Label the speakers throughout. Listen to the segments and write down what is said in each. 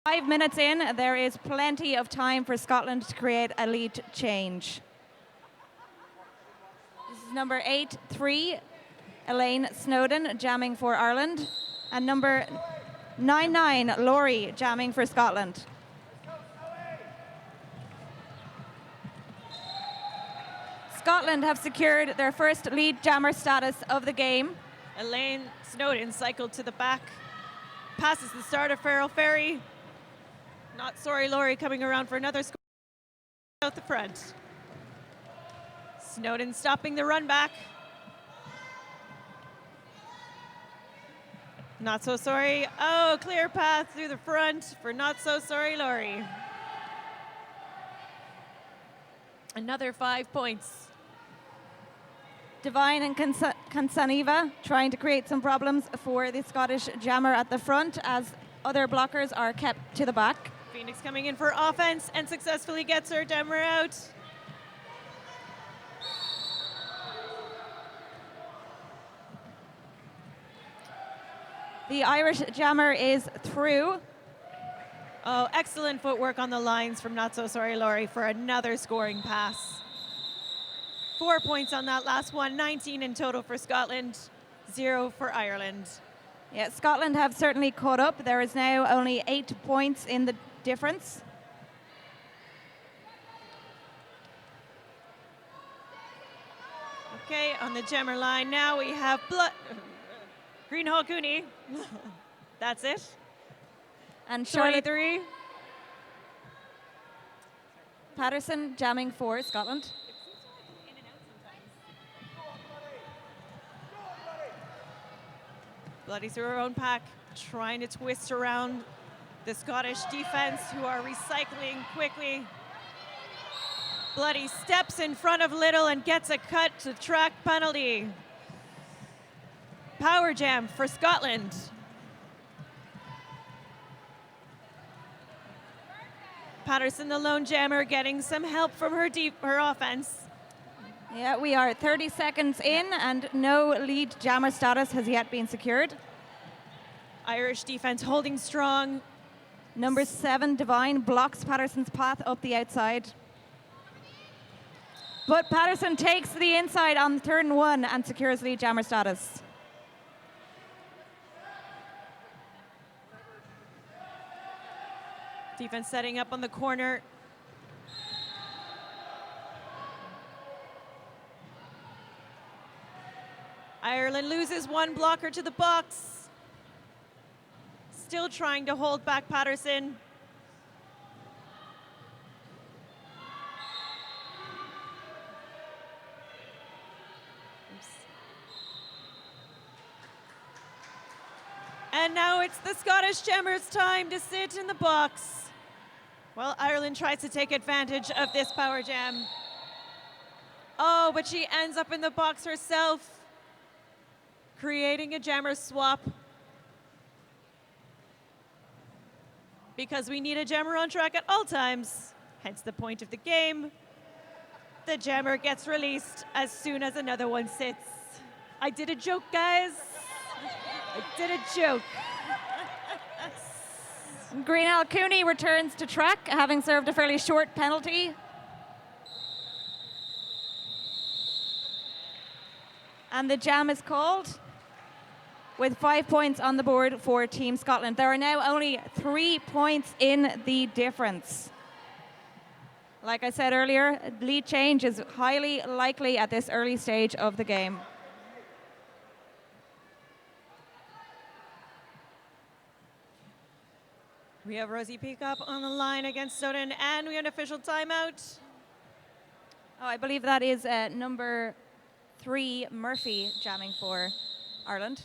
Speaker 1: 5 minutes in, there is plenty of time for Scotland to create a lead change. This is number 8-3, Elaine Snowden, jamming for Ireland, and number 9-9, Laurie, jamming for Scotland. Scotland have secured their first lead jammer status of the game.
Speaker 2: Elaine Snowden cycled to the back, passes the start of Farrell Ferry. Not sorry, Laurie coming around for another score out the front. Snowden stopping the run back. Not so sorry. Oh, clear path through the front for not so sorry, Laurie. Another 5 points.
Speaker 1: Devine and Kansaniva trying to create some problems for the Scottish jammer at the front as other blockers are kept to the back.
Speaker 2: Phoenix coming in for offense and successfully gets her jammer out.
Speaker 1: The Irish jammer is through.
Speaker 2: Oh, excellent footwork on the lines from Not So Sorry Laurie for another scoring pass. 4 points on that last one, 19 in total for Scotland, 0 for Ireland.
Speaker 1: Yeah, Scotland have certainly caught up. There is now only 8 points in the difference.
Speaker 2: Okay, on the jammer line now we have Greenhall Cooney. That's it.
Speaker 1: And Charlotte
Speaker 2: 23.
Speaker 1: Patterson jamming for Scotland.
Speaker 2: Bloody through her own pack, trying to twist around the Scottish defense, who are recycling quickly. Bloody steps in front of Little and gets a cut to track penalty. Power jam for Scotland. Patterson, the lone jammer, getting some help from her offense.
Speaker 1: Yeah, we are 30 seconds in and no lead jammer status has yet been secured.
Speaker 2: Irish defense holding strong.
Speaker 1: Number 7, Devine, blocks Patterson's path up the outside. But Patterson takes the inside on turn 1 and secures lead jammer status.
Speaker 2: Defense setting up on the corner. Ireland loses one blocker to the box. Still trying to hold back Patterson. Oops. And now it's the Scottish jammers' time to sit in the box. Well, Ireland tries to take advantage of this power jam. Oh, but she ends up in the box herself, creating a jammer swap. Because we need a jammer on track at all times, hence the point of the game. The jammer gets released as soon as another one sits. I did a joke, guys. I did a joke.
Speaker 1: Greenhall Cooney returns to track, having served a fairly short penalty. And the jam is called with 5 points on the board for Team Scotland. There are now only 3 points in the difference. Like I said earlier, lead change is highly likely at this early stage of the game.
Speaker 2: We have Rosie Peacock on the line against Snowden, and we have an official timeout.
Speaker 1: Oh, I believe that is number 3, Murphy, jamming for Ireland.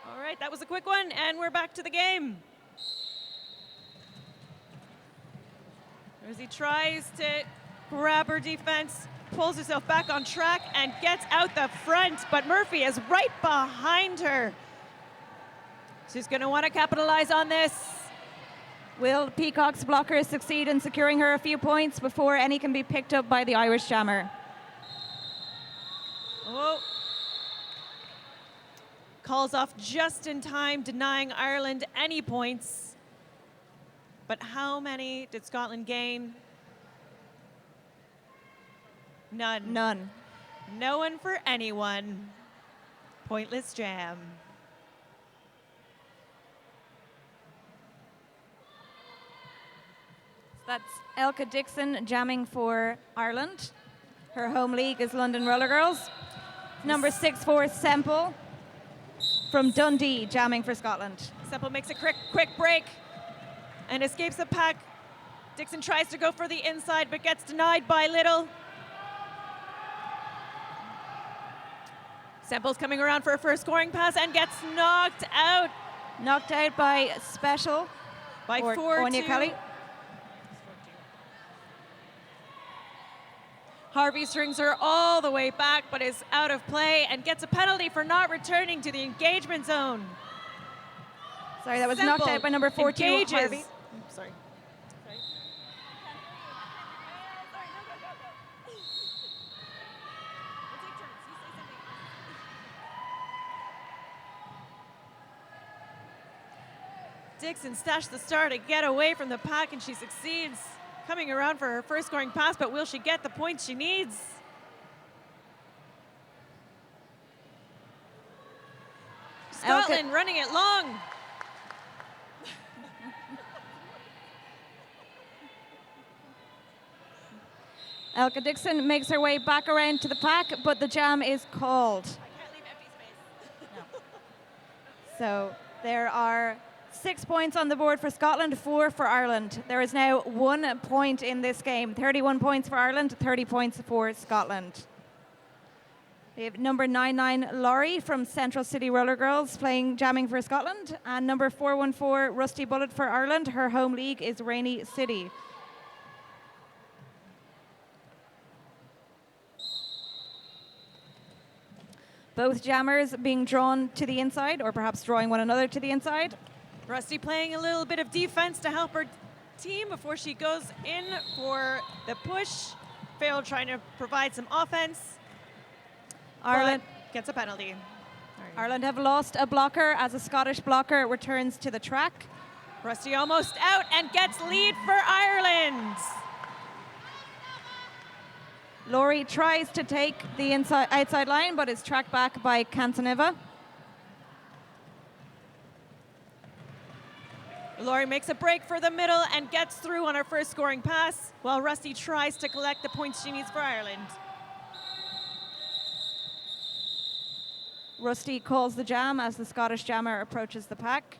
Speaker 2: All right, that was a quick one, and we're back to the game. Rosie tries to grab her defense, pulls herself back on track, and gets out the front, but Murphy is right behind her. She's going to want to capitalize on this.
Speaker 1: Will Peacock's blockers succeed in securing her a few points before any can be picked up by the Irish jammer?
Speaker 2: Oh. calls off just in time, denying Ireland any points. But how many did Scotland gain? None.
Speaker 1: None.
Speaker 2: No one for anyone. Pointless jam.
Speaker 1: That's Elka Dixon jamming for Ireland. Her home league is London Roller Girls. Number 6-4, Semple from Dundee jamming for Scotland.
Speaker 2: Semple makes a quick break and escapes the pack. Dixon tries to go for the inside but gets denied by Little. Semple's coming around for a first scoring pass and gets knocked out.
Speaker 1: Knocked out by Special
Speaker 2: By
Speaker 1: or
Speaker 2: 4-2.
Speaker 1: Anya Kelly.
Speaker 2: Harvey strings her all the way back but is out of play and gets a penalty for not returning to the engagement zone.
Speaker 1: Sorry, that was
Speaker 2: Semple
Speaker 1: knocked out by number 14,
Speaker 2: engages.
Speaker 1: Harvey.
Speaker 2: Sorry. Dixon stashed the star to get away from the pack, and she succeeds. Coming around for her first scoring pass, but will she get the points she needs? Scotland running it long.
Speaker 1: Elka Dixon makes her way back around to the pack, but the jam is called.
Speaker 2: I can't leave empty space.
Speaker 1: So there are 6 points on the board for Scotland, 4 for Ireland. There is now 1 point in this game. 31 points for Ireland, 30 points for Scotland. We have number 99, Laurie from Central City Roller Girls jamming for Scotland. And number 414, Rusty Bullet for Ireland. Her home league is Rainy City. Both jammers being drawn to the inside, or perhaps drawing one another to the inside.
Speaker 2: Rusty playing a little bit of defense to help her team before she goes in for the push. Farrell trying to provide some offense.
Speaker 1: Ireland
Speaker 2: gets a penalty.
Speaker 1: Ireland have lost a blocker as a Scottish blocker returns to the track.
Speaker 2: Rusty almost out and gets lead for Ireland.
Speaker 1: Laurie tries to take the outside line, but is tracked back by Cantaneva.
Speaker 2: Laurie makes a break for the middle and gets through on her first scoring pass, while Rusty tries to collect the points she needs for Ireland.
Speaker 1: Rusty calls the jam as the Scottish jammer approaches the pack.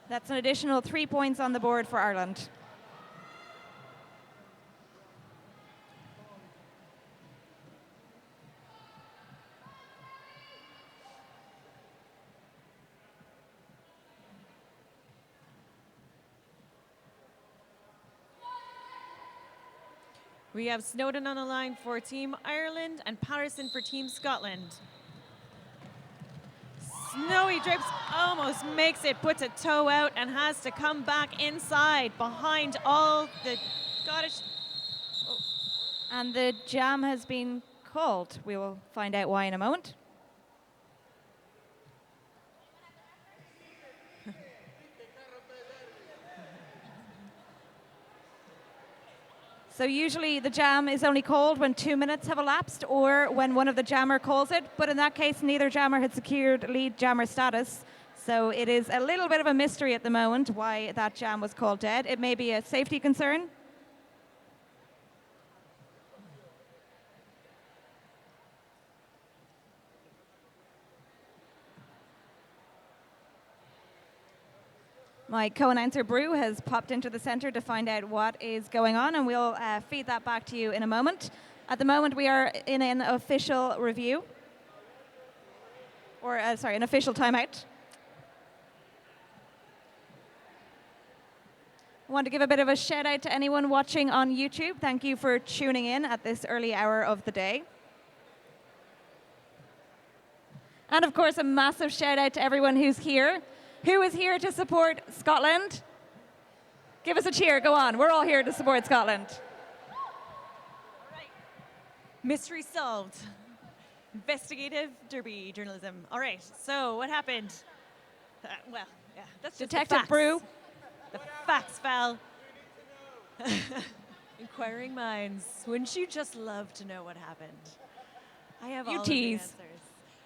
Speaker 1: That's an additional 3 points on the board for Ireland.
Speaker 2: We have Snowden on the line for Team Ireland and Patterson for Team Scotland. Snowy Drapes almost makes it, puts a toe out, and has to come back inside behind all the Scottish. Oh.
Speaker 1: And the jam has been called. We will find out why in a moment. So usually the jam is only called when 2 minutes have elapsed or when one of the jammer calls it. But in that case, neither jammer had secured lead jammer status. So it is a little bit of a mystery at the moment why that jam was called dead. It may be a safety concern. My co-announcer, Brew, has popped into the centre to find out what is going on, and we'll feed that back to you in a moment. At the moment, we are in an official review, or an official timeout. I want to give a bit of a shout out to anyone watching on YouTube. Thank you for tuning in at this early hour of the day. And of course, a massive shout out to everyone who's here. Who is here to support Scotland? Give us a cheer, go on. We're all here to support Scotland.
Speaker 2: All right. Mystery solved. Investigative derby journalism. All right, so what happened? Well, yeah, that's just
Speaker 1: Detective
Speaker 2: the facts.
Speaker 1: Brew.
Speaker 2: The facts, Val. Inquiring minds. Wouldn't you just love to know what happened? I have
Speaker 1: You
Speaker 2: all
Speaker 1: tease.
Speaker 2: of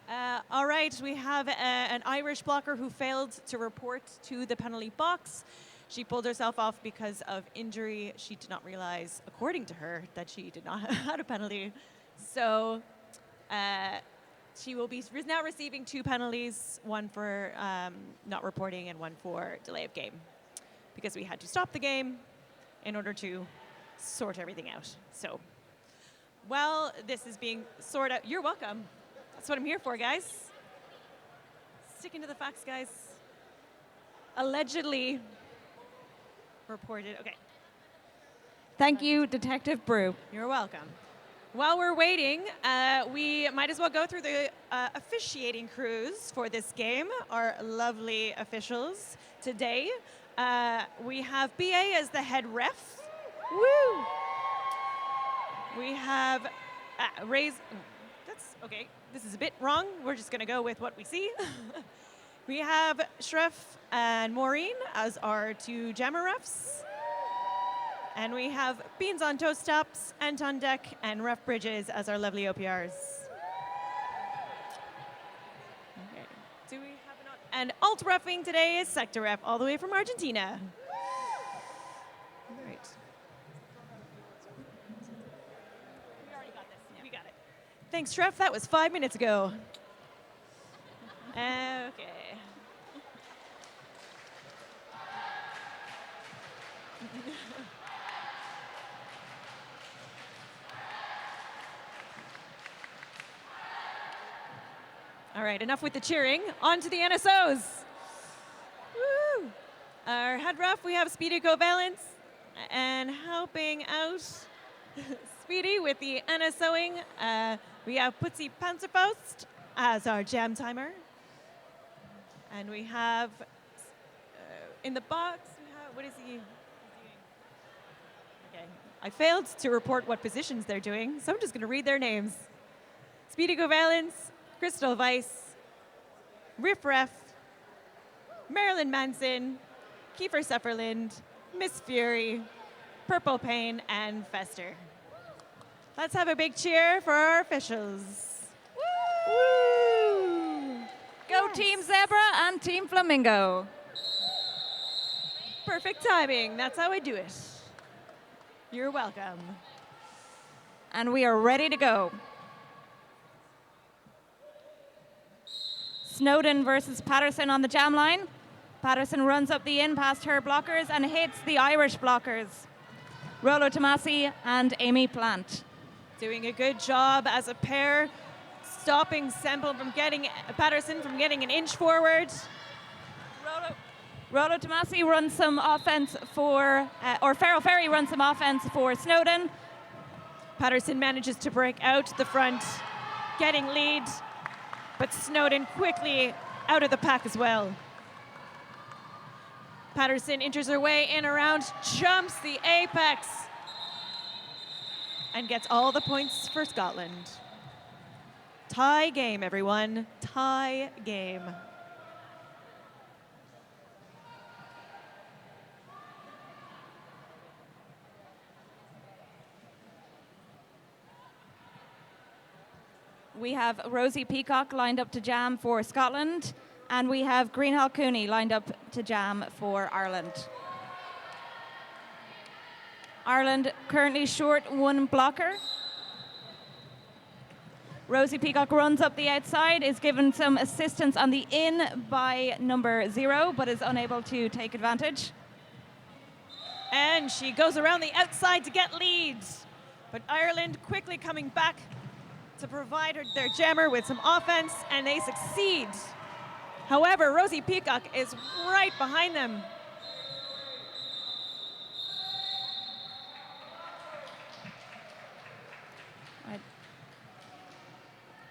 Speaker 2: the answers. All right, we have an Irish blocker who failed to report to the penalty box. She pulled herself off because of injury. She did not realize, according to her, that she did not have a penalty. So she will be now receiving 2 penalties, one for not reporting and one for delay of game, because we had to stop the game in order to sort everything out. So while this is being sorted out, you're welcome. That's what I'm here for, guys. Sticking to the facts, guys. Allegedly reported. Okay.
Speaker 1: Thank you, Detective Brew.
Speaker 2: You're welcome. While we're waiting, we might as well go through the officiating crews for this game, our lovely officials today. We have BA as the head ref. Woo! We have Ray's. That's okay. This is a bit wrong. We're just going to go with what we see. We have Shref and Maureen as our 2 jammer refs. And we have Beans on Toast Tops, Anton Deck, and Ref Bridges as our lovely OPRs. Okay. Do we have and alt refing today is Sector Ref, all the way from Argentina. All right. We already got this. Yeah. We got it. Thanks, Trev. That was 5 minutes ago. Okay. All right, enough with the cheering. On to the NSOs. Woo! Our head ref, we have Speedy Covalence, and helping out Speedy with the NSOing, we have Putzi Panzerfaust as our jam timer. And we have, in the box, what is he doing? Okay, I failed to report what positions they're doing, so I'm just going to read their names. Speedy Covalence, Crystal Weiss, Riff Ref, Marilyn Manson, Kiefer Sufferland, Miss Fury, Purple Pain, and Fester. Let's have a big cheer for our officials.
Speaker 1: Woo! Woo! Go
Speaker 2: Yes.
Speaker 1: Team Zebra and Team Flamingo.
Speaker 2: Perfect timing. That's how I do it. You're welcome.
Speaker 1: And we are ready to go. Snowden versus Patterson on the jam line. Patterson runs up the in past her blockers and hits the Irish blockers. Rolo Tomasi and Amy Plant.
Speaker 2: Doing a good job as a pair, stopping Patterson from getting an inch forward.
Speaker 1: Rolo Tomasi runs some offense for, or Farrell Ferry runs some offense for Snowden.
Speaker 2: Patterson manages to break out the front, getting lead, but Snowden quickly out of the pack as well. Patterson enters her way in around, jumps the apex, and gets all the points for Scotland. Tie game, everyone. Tie game.
Speaker 1: We have Rosie Peacock lined up to jam for Scotland, and we have Greenhall Cooney lined up to jam for Ireland. Ireland currently short 1 blocker. Rosie Peacock runs up the outside, is given some assistance on the in by number 0, but is unable to take advantage.
Speaker 2: And she goes around the outside to get leads. But Ireland quickly coming back to provide their jammer with some offense, and they succeed. However, Rosie Peacock is right behind them.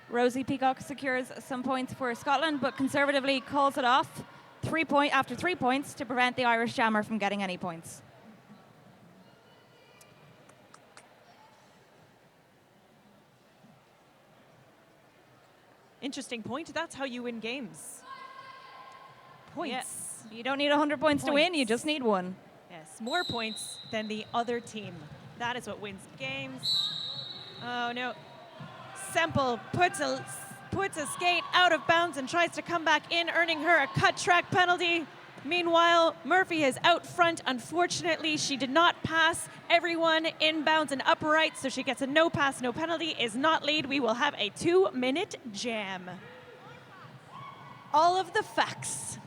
Speaker 1: Rosie Peacock secures some points for Scotland, but conservatively calls it off after 3 points to prevent the Irish jammer from getting any points.
Speaker 2: Interesting point. That's how you win games. Points.
Speaker 1: Yeah. You don't need 100 points to win, you just need one.
Speaker 2: Yes, more points than the other team. That is what wins games. Oh no. Semple puts a skate out of bounds and tries to come back in, earning her a cut track penalty. Meanwhile, Murphy is out front. Unfortunately, she did not pass everyone inbounds and upright, so she gets a no pass, no penalty, is not lead. We will have a 2-minute jam. All of the facts.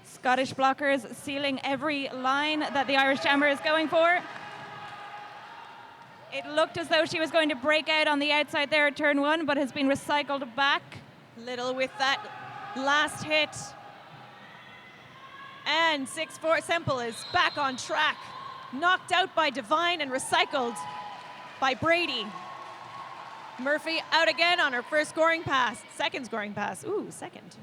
Speaker 1: Scottish blockers sealing every line that the Irish jammer is going for. It looked as though she was going to break out on the outside there at turn 1, but has been recycled back.
Speaker 2: Little with that last hit. And 6-4 Semple is back on track. Knocked out by Devine and recycled by Brady. Murphy out again on her first scoring pass. Second scoring pass. Ooh, second.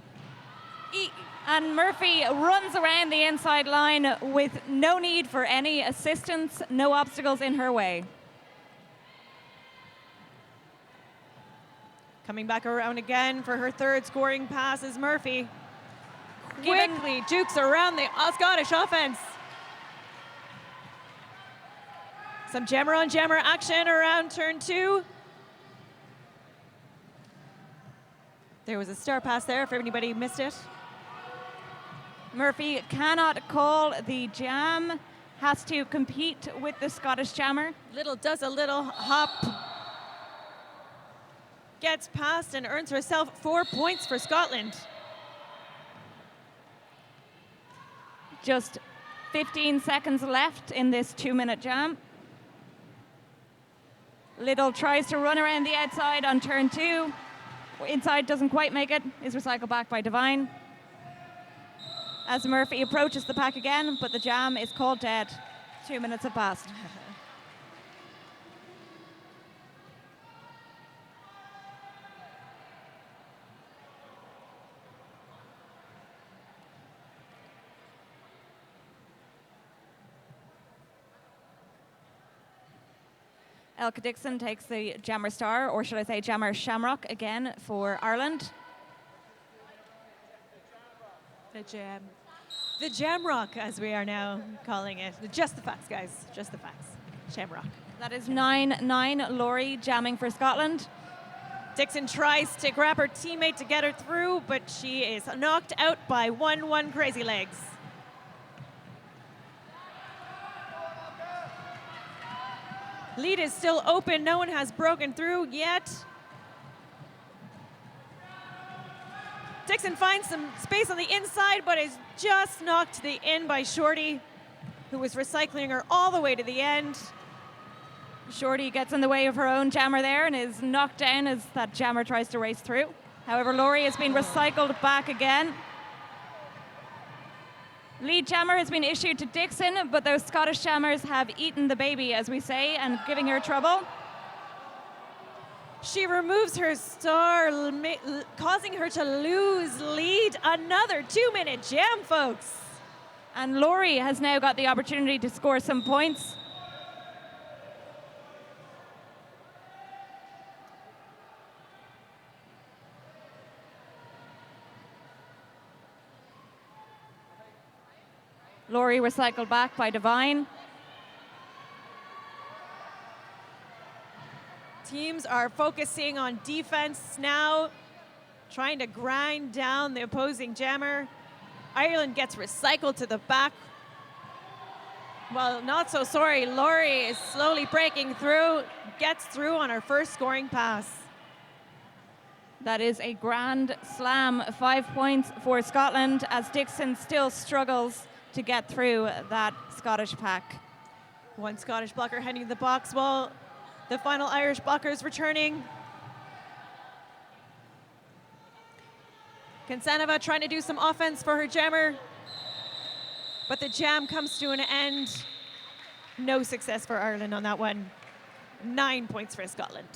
Speaker 1: And Murphy runs around the inside line with no need for any assistance, no obstacles in her way.
Speaker 2: Coming back around again for her third scoring pass is Murphy. Quickly jukes around the Scottish offense. Some jammer on jammer action around turn 2. There was a star pass there if anybody missed it.
Speaker 1: Murphy cannot call the jam, has to compete with the Scottish jammer.
Speaker 2: Little does a little hop. Gets past and earns herself 4 points for Scotland.
Speaker 1: Just 15 seconds left in this 2-minute jam. Little tries to run around the outside on turn 2. Inside doesn't quite make it, is recycled back by Devine. As Murphy approaches the pack again, but the jam is called dead. 2 minutes have passed. Elka Dixon takes the jammer star, or should I say jammer shamrock again for Ireland.
Speaker 2: The jam. The jamrock, as we are now calling it. Just the facts, guys. Just the facts. Shamrock.
Speaker 1: That is 9-9, Laurie jamming for Scotland.
Speaker 2: Dixon tries to grab her teammate to get her through, but she is knocked out by 1-1 Crazy Legs. Lead is still open. No one has broken through yet. Dixon finds some space on the inside, but is just knocked to the in by Shorty, who was recycling her all the way to the end.
Speaker 1: Shorty gets in the way of her own jammer there and is knocked down as that jammer tries to race through. However, Laurie has been recycled back again. Lead jammer has been issued to Dixon, but those Scottish jammers have eaten the baby, as we say, and giving her trouble.
Speaker 2: She removes her star, causing her to lose lead. Another 2-minute jam, folks.
Speaker 1: And Laurie has now got the opportunity to score some points. Laurie recycled back by Devine.
Speaker 2: Teams are focusing on defense now, trying to grind down the opposing jammer. Ireland gets recycled to the back. Well, not so sorry. Laurie is slowly breaking through, gets through on her first scoring pass.
Speaker 1: That is a grand slam. 5 points for Scotland as Dixon still struggles to get through that Scottish pack.
Speaker 2: One Scottish blocker heading to the box while the final Irish blocker is returning. Kansanova trying to do some offense for her jammer, but the jam comes to an end. No success for Ireland on that one. 9 points for Scotland.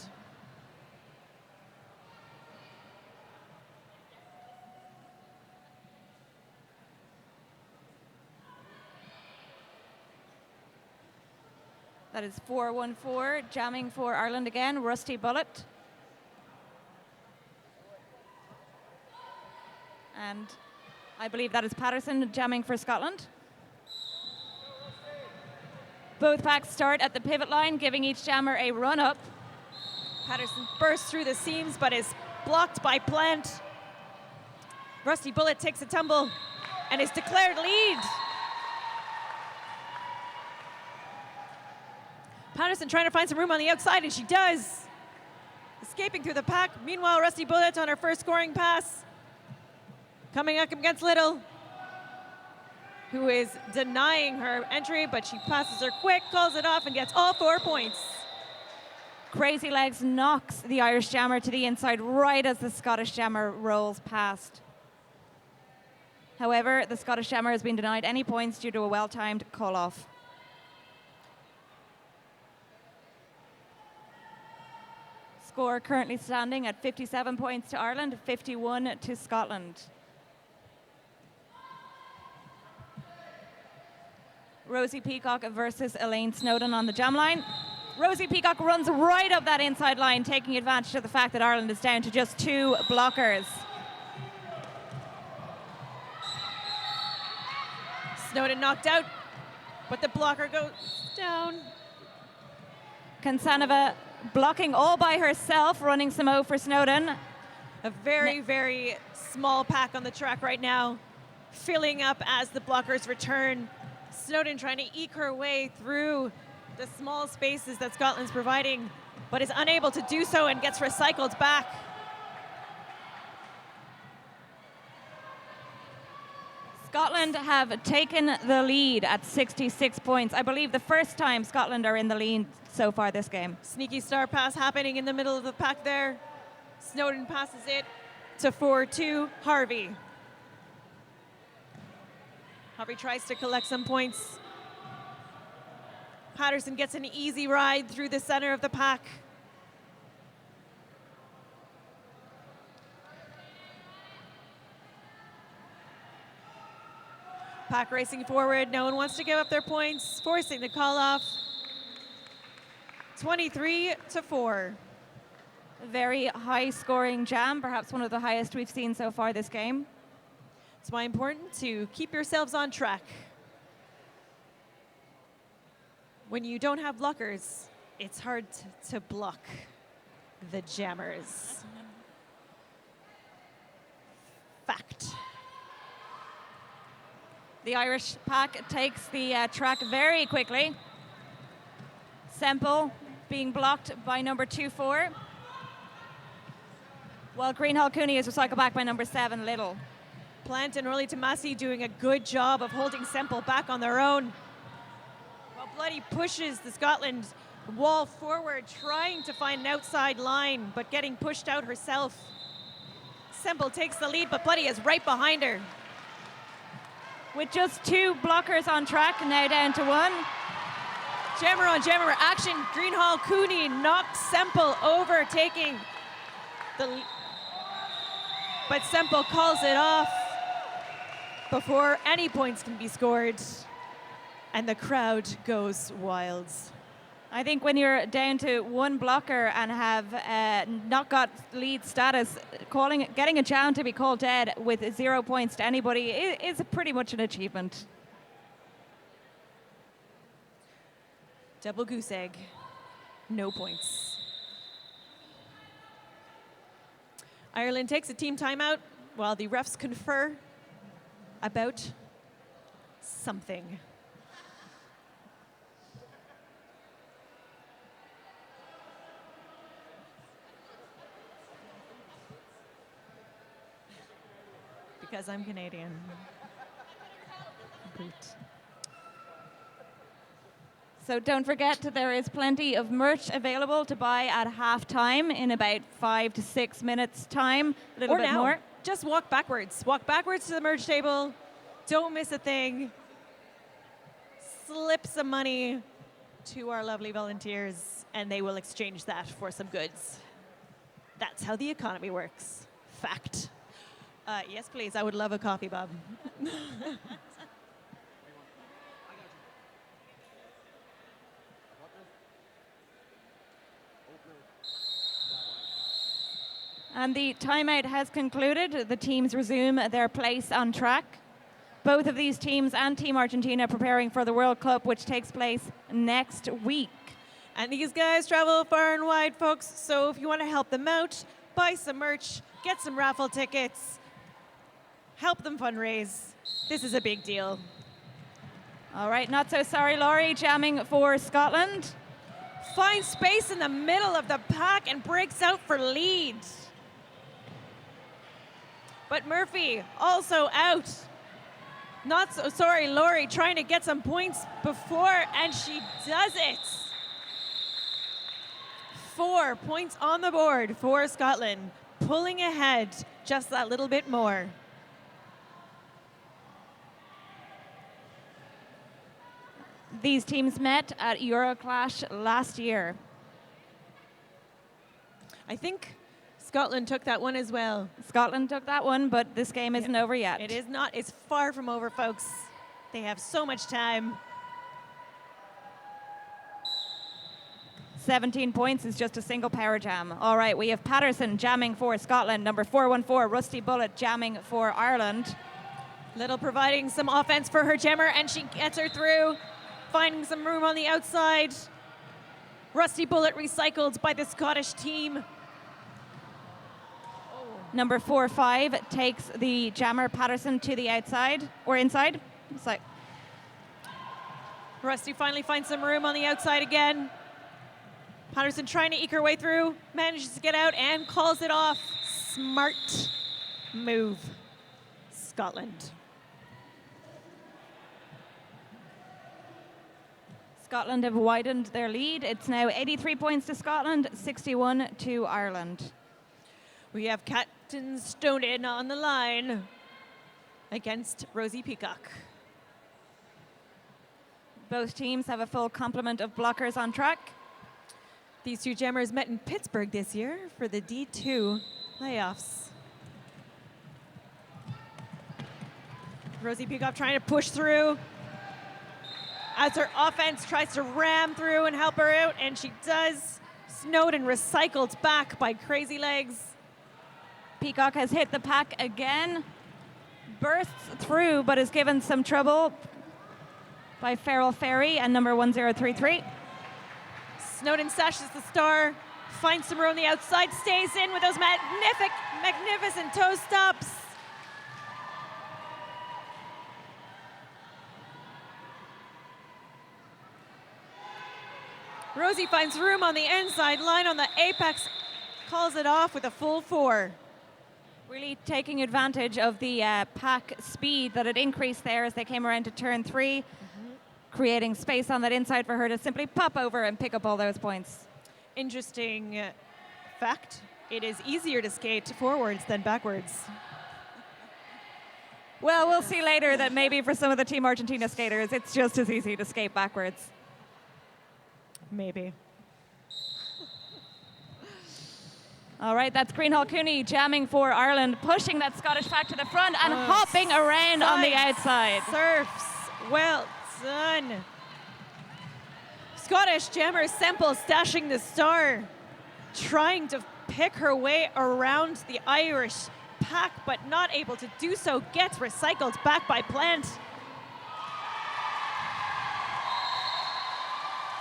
Speaker 1: That is 4-1-4, jamming for Ireland again, Rusty Bullet. And I believe that is Patterson jamming for Scotland. Both packs start at the pivot line, giving each jammer a run up.
Speaker 2: Patterson bursts through the seams, but is blocked by Plant. Rusty Bullet takes a tumble and is declared lead. Patterson trying to find some room on the outside, and she does. Escaping through the pack. Meanwhile, Rusty Bullet on her first scoring pass. Coming up against Little, who is denying her entry, but she passes her quick, calls it off, and gets all 4 points.
Speaker 1: Crazy Legs knocks the Irish jammer to the inside right as the Scottish jammer rolls past. However, the Scottish jammer has been denied any points due to a well-timed call-off. Score currently standing at 57 points to Ireland, 51 to Scotland. Rosie Peacock versus Elaine Snowden on the jam line. Rosie Peacock runs right up that inside line, taking advantage of the fact that Ireland is down to just 2 blockers.
Speaker 2: Snowden knocked out, but the blocker goes down.
Speaker 1: Kansanova blocking all by herself, running some O for Snowden.
Speaker 2: A very, very small pack on the track right now, filling up as the blockers return. Snowden trying to eke her way through the small spaces that Scotland's providing, but is unable to do so and gets recycled back.
Speaker 1: Scotland have taken the lead at 66 points. I believe the first time Scotland are in the lead so far this game.
Speaker 2: Sneaky star pass happening in the middle of the pack there. Snowden passes it to 4-2 Harvey. Harvey tries to collect some points. Patterson gets an easy ride through the center of the pack. Pack racing forward. No one wants to give up their points, forcing the call off. 23-4.
Speaker 1: Very high scoring jam, perhaps one of the highest we've seen so far this game.
Speaker 2: It's why important to keep yourselves on track. When you don't have blockers, it's hard to block the jammers. Fact.
Speaker 1: The Irish pack takes the track very quickly. Semple being blocked by number 2-4, while Greenhall Cooney is recycled back by number 7, Little.
Speaker 2: Plant and Orly Tomasi doing a good job of holding Semple back on their own. While Bloody pushes the Scotland wall forward, trying to find an outside line, but getting pushed out herself. Semple takes the lead, but Bloody is right behind her.
Speaker 1: With just 2 blockers on track, now down to 1.
Speaker 2: Jammer on jammer action. Greenhall Cooney knocks Semple over, taking the lead. But Semple calls it off before any points can be scored, and the crowd goes wild.
Speaker 1: I think when you're down to 1 blocker and have not got lead status, getting a jam to be called dead with 0 points to anybody is pretty much an achievement.
Speaker 2: Double goose egg, no points. Ireland takes a team timeout while the refs confer about something. Because I'm Canadian. Boot.
Speaker 1: So don't forget that there is plenty of merch available to buy at halftime in about 5 to 6 minutes time, a little bit more.
Speaker 2: Just walk backwards. Walk backwards to the merch table. Don't miss a thing. Slip some money to our lovely volunteers, and they will exchange that for some goods. That's how the economy works. Fact. Yes, please. I would love a coffee, Bob.
Speaker 1: And the timeout has concluded. The teams resume their place on track. Both of these teams and Team Argentina preparing for the World Cup, which takes place next week.
Speaker 2: And these guys travel far and wide, folks. So if you want to help them out, buy some merch, get some raffle tickets, help them fundraise. This is a big deal.
Speaker 1: All right, not so sorry, Laurie, jamming for Scotland.
Speaker 2: Finds space in the middle of the pack and breaks out for lead. But Murphy also out. Not so sorry, Laurie trying to get some points before, and she does it. 4 points on the board for Scotland, pulling ahead just that little bit more.
Speaker 1: These teams met at Euroclash last year.
Speaker 2: I think Scotland took that one as well.
Speaker 1: Scotland took that one, but this game isn't over yet.
Speaker 2: It is not. It's far from over, folks. They have so much time.
Speaker 1: 17 points is just a single power jam. All right, we have Patterson jamming for Scotland. Number 414, Rusty Bullet jamming for Ireland.
Speaker 2: Little providing some offense for her jammer, and she gets her through, finding some room on the outside. Rusty Bullet recycled by the Scottish team.
Speaker 1: Number 4-5 takes the jammer Patterson to the outside, or inside.
Speaker 2: Rusty finally finds some room on the outside again. Patterson trying to eke her way through, manages to get out and calls it off. Smart move, Scotland.
Speaker 1: Scotland have widened their lead. It's now 83 points to Scotland, 61 to Ireland.
Speaker 2: We have Captain Stonen on the line against Rosie Peacock.
Speaker 1: Both teams have a full complement of blockers on track.
Speaker 2: These two jammers met in Pittsburgh this year for the D2 playoffs. Rosie Peacock trying to push through as her offense tries to ram through and help her out, and she does. Snowden recycled back by Crazy Legs.
Speaker 1: Peacock has hit the pack again, bursts through, but is given some trouble by Feral Fairy and number 1033.
Speaker 2: Snowden sashes the star, finds some room on the outside, stays in with those magnificent toe stops. Rosie finds room on the inside line on the apex, calls it off with a full 4.
Speaker 1: Really taking advantage of the pack speed that had increased there as they came around to turn 3, creating space on that inside for her to simply pop over and pick up all those points.
Speaker 2: Interesting fact, it is easier to skate forwards than backwards.
Speaker 1: Well, we'll see later that maybe for some of the Team Argentina skaters, it's just as easy to skate backwards.
Speaker 2: Maybe.
Speaker 1: All right, that's Greenhall Cooney jamming for Ireland, pushing that Scottish pack to the front and hopping around on the outside.
Speaker 2: Surfs, well done. Scottish jammer Semple stashing the star, trying to pick her way around the Irish pack, but not able to do so, gets recycled back by Plant.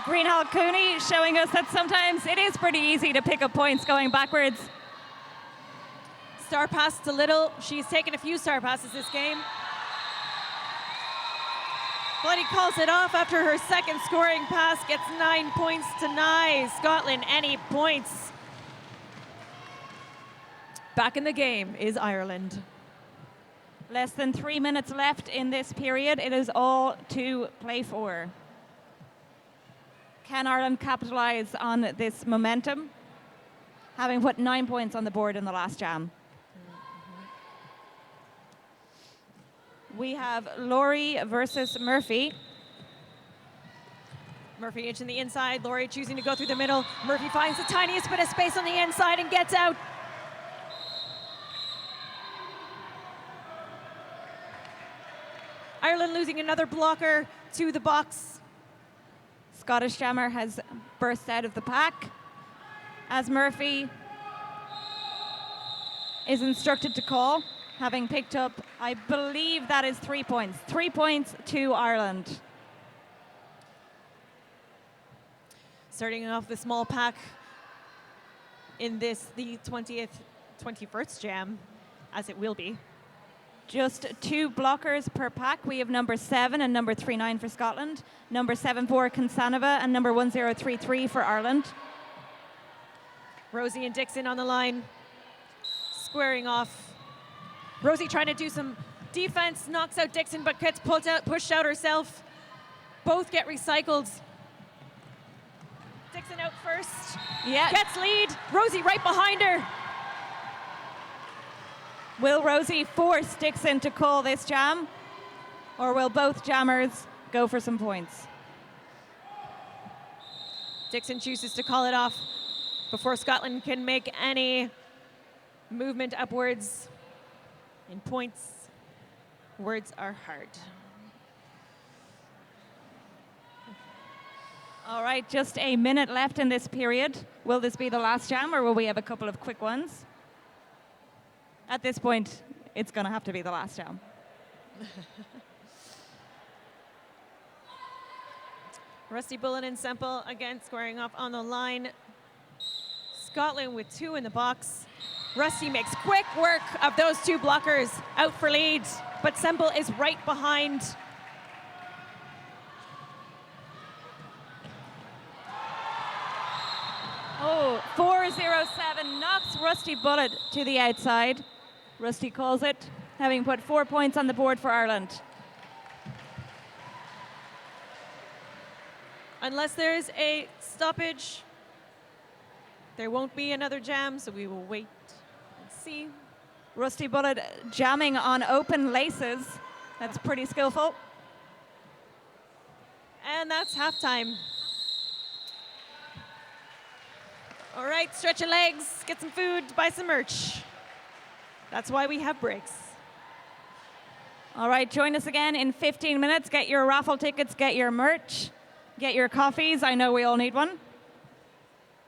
Speaker 1: Greenhall Cooney showing us that sometimes it is pretty easy to pick up points going backwards.
Speaker 2: Star pass to Little. She's taken a few star passes this game. Bloody calls it off after her second scoring pass, gets 9 points to Nye. Scotland, any points. Back in the game is Ireland.
Speaker 1: Less than 3 minutes left in this period. It is all to play for. Can Ireland capitalize on this momentum, having put 9 points on the board in the last jam? We have Laurie versus Murphy.
Speaker 2: Murphy itching the inside, Laurie choosing to go through the middle. Murphy finds the tiniest bit of space on the inside and gets out. Ireland losing another blocker to the box.
Speaker 1: Scottish jammer has burst out of the pack as Murphy is instructed to call, having picked up, I believe that is 3 points. 3 points to Ireland.
Speaker 2: Starting off the small pack in this, the 21st jam, as it will be.
Speaker 1: Just 2 blockers per pack. We have number 7 and number 39 for Scotland, number 74 Consanova, and number 1033 for Ireland.
Speaker 2: Rosie and Dixon on the line, squaring off. Rosie trying to do some defense, knocks out Dixon, but gets pushed out herself. Both get recycled. Dixon out first.
Speaker 1: Yeah.
Speaker 2: Gets lead. Rosie right behind her.
Speaker 1: Will Rosie force Dixon to call this jam? Or will both jammers go for some points?
Speaker 2: Dixon chooses to call it off before Scotland can make any movement upwards. In points, words are hard.
Speaker 1: All right, just a minute left in this period. Will this be the last jam, or will we have a couple of quick ones? At this point, it's going to have to be the last jam.
Speaker 2: Rusty Bullen and Semple again squaring off on the line. Scotland with 2 in the box. Rusty makes quick work of those 2 blockers out for lead, but Semple is right behind.
Speaker 1: Oh, 407 knocks Rusty Bullet to the outside. Rusty calls it, having put 4 points on the board for Ireland.
Speaker 2: Unless there's a stoppage, there won't be another jam, so we will wait and see.
Speaker 1: Rusty Bullet jamming on open laces. That's pretty skillful.
Speaker 2: And that's halftime. All right, stretch your legs, get some food, buy some merch. That's why we have breaks.
Speaker 1: All right, join us again in 15 minutes. Get your raffle tickets, get your merch, get your coffees. I know we all need one.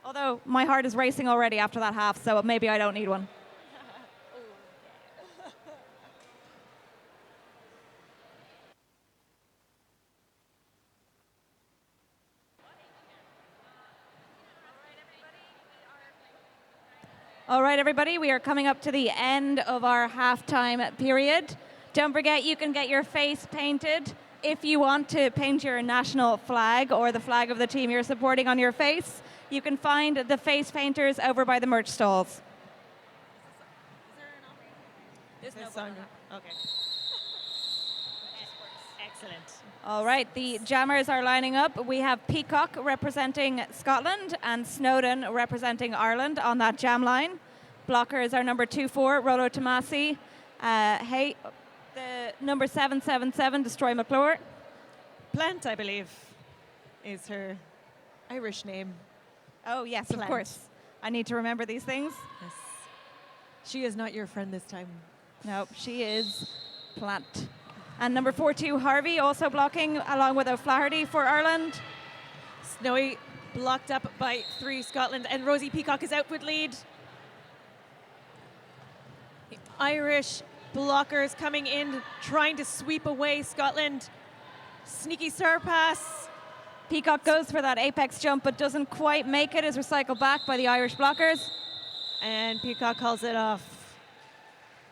Speaker 1: Although my heart is racing already after that half, so maybe I don't need one. All right, everybody, we are coming up to the end of our halftime period. Don't forget, you can get your face painted. If you want to paint your national flag or the flag of the team you're supporting on your face, you can find the face painters over by the merch stalls.
Speaker 2: There's no song. Okay. Excellent.
Speaker 1: All right, the jammers are lining up. We have Peacock representing Scotland and Snowdon representing Ireland on that jam line. Blockers are number 24, Rollo Tomasi. The number 777, Destroy McClure.
Speaker 2: Plant, I believe, is her Irish name.
Speaker 1: Oh, yes,
Speaker 2: Plant.
Speaker 1: of course. I need to remember these things.
Speaker 2: Yes. She is not your friend this time.
Speaker 1: No, she is Plant. And number 42, Harvey, also blocking, along with O'Flaherty for Ireland.
Speaker 2: Snowy blocked up by 3 Scotland, and Rosie Peacock is out with lead. The Irish blockers coming in, trying to sweep away Scotland. Sneaky surpass.
Speaker 1: Peacock goes for that apex jump, but doesn't quite make it, is recycled back by the Irish blockers.
Speaker 2: And Peacock calls it off.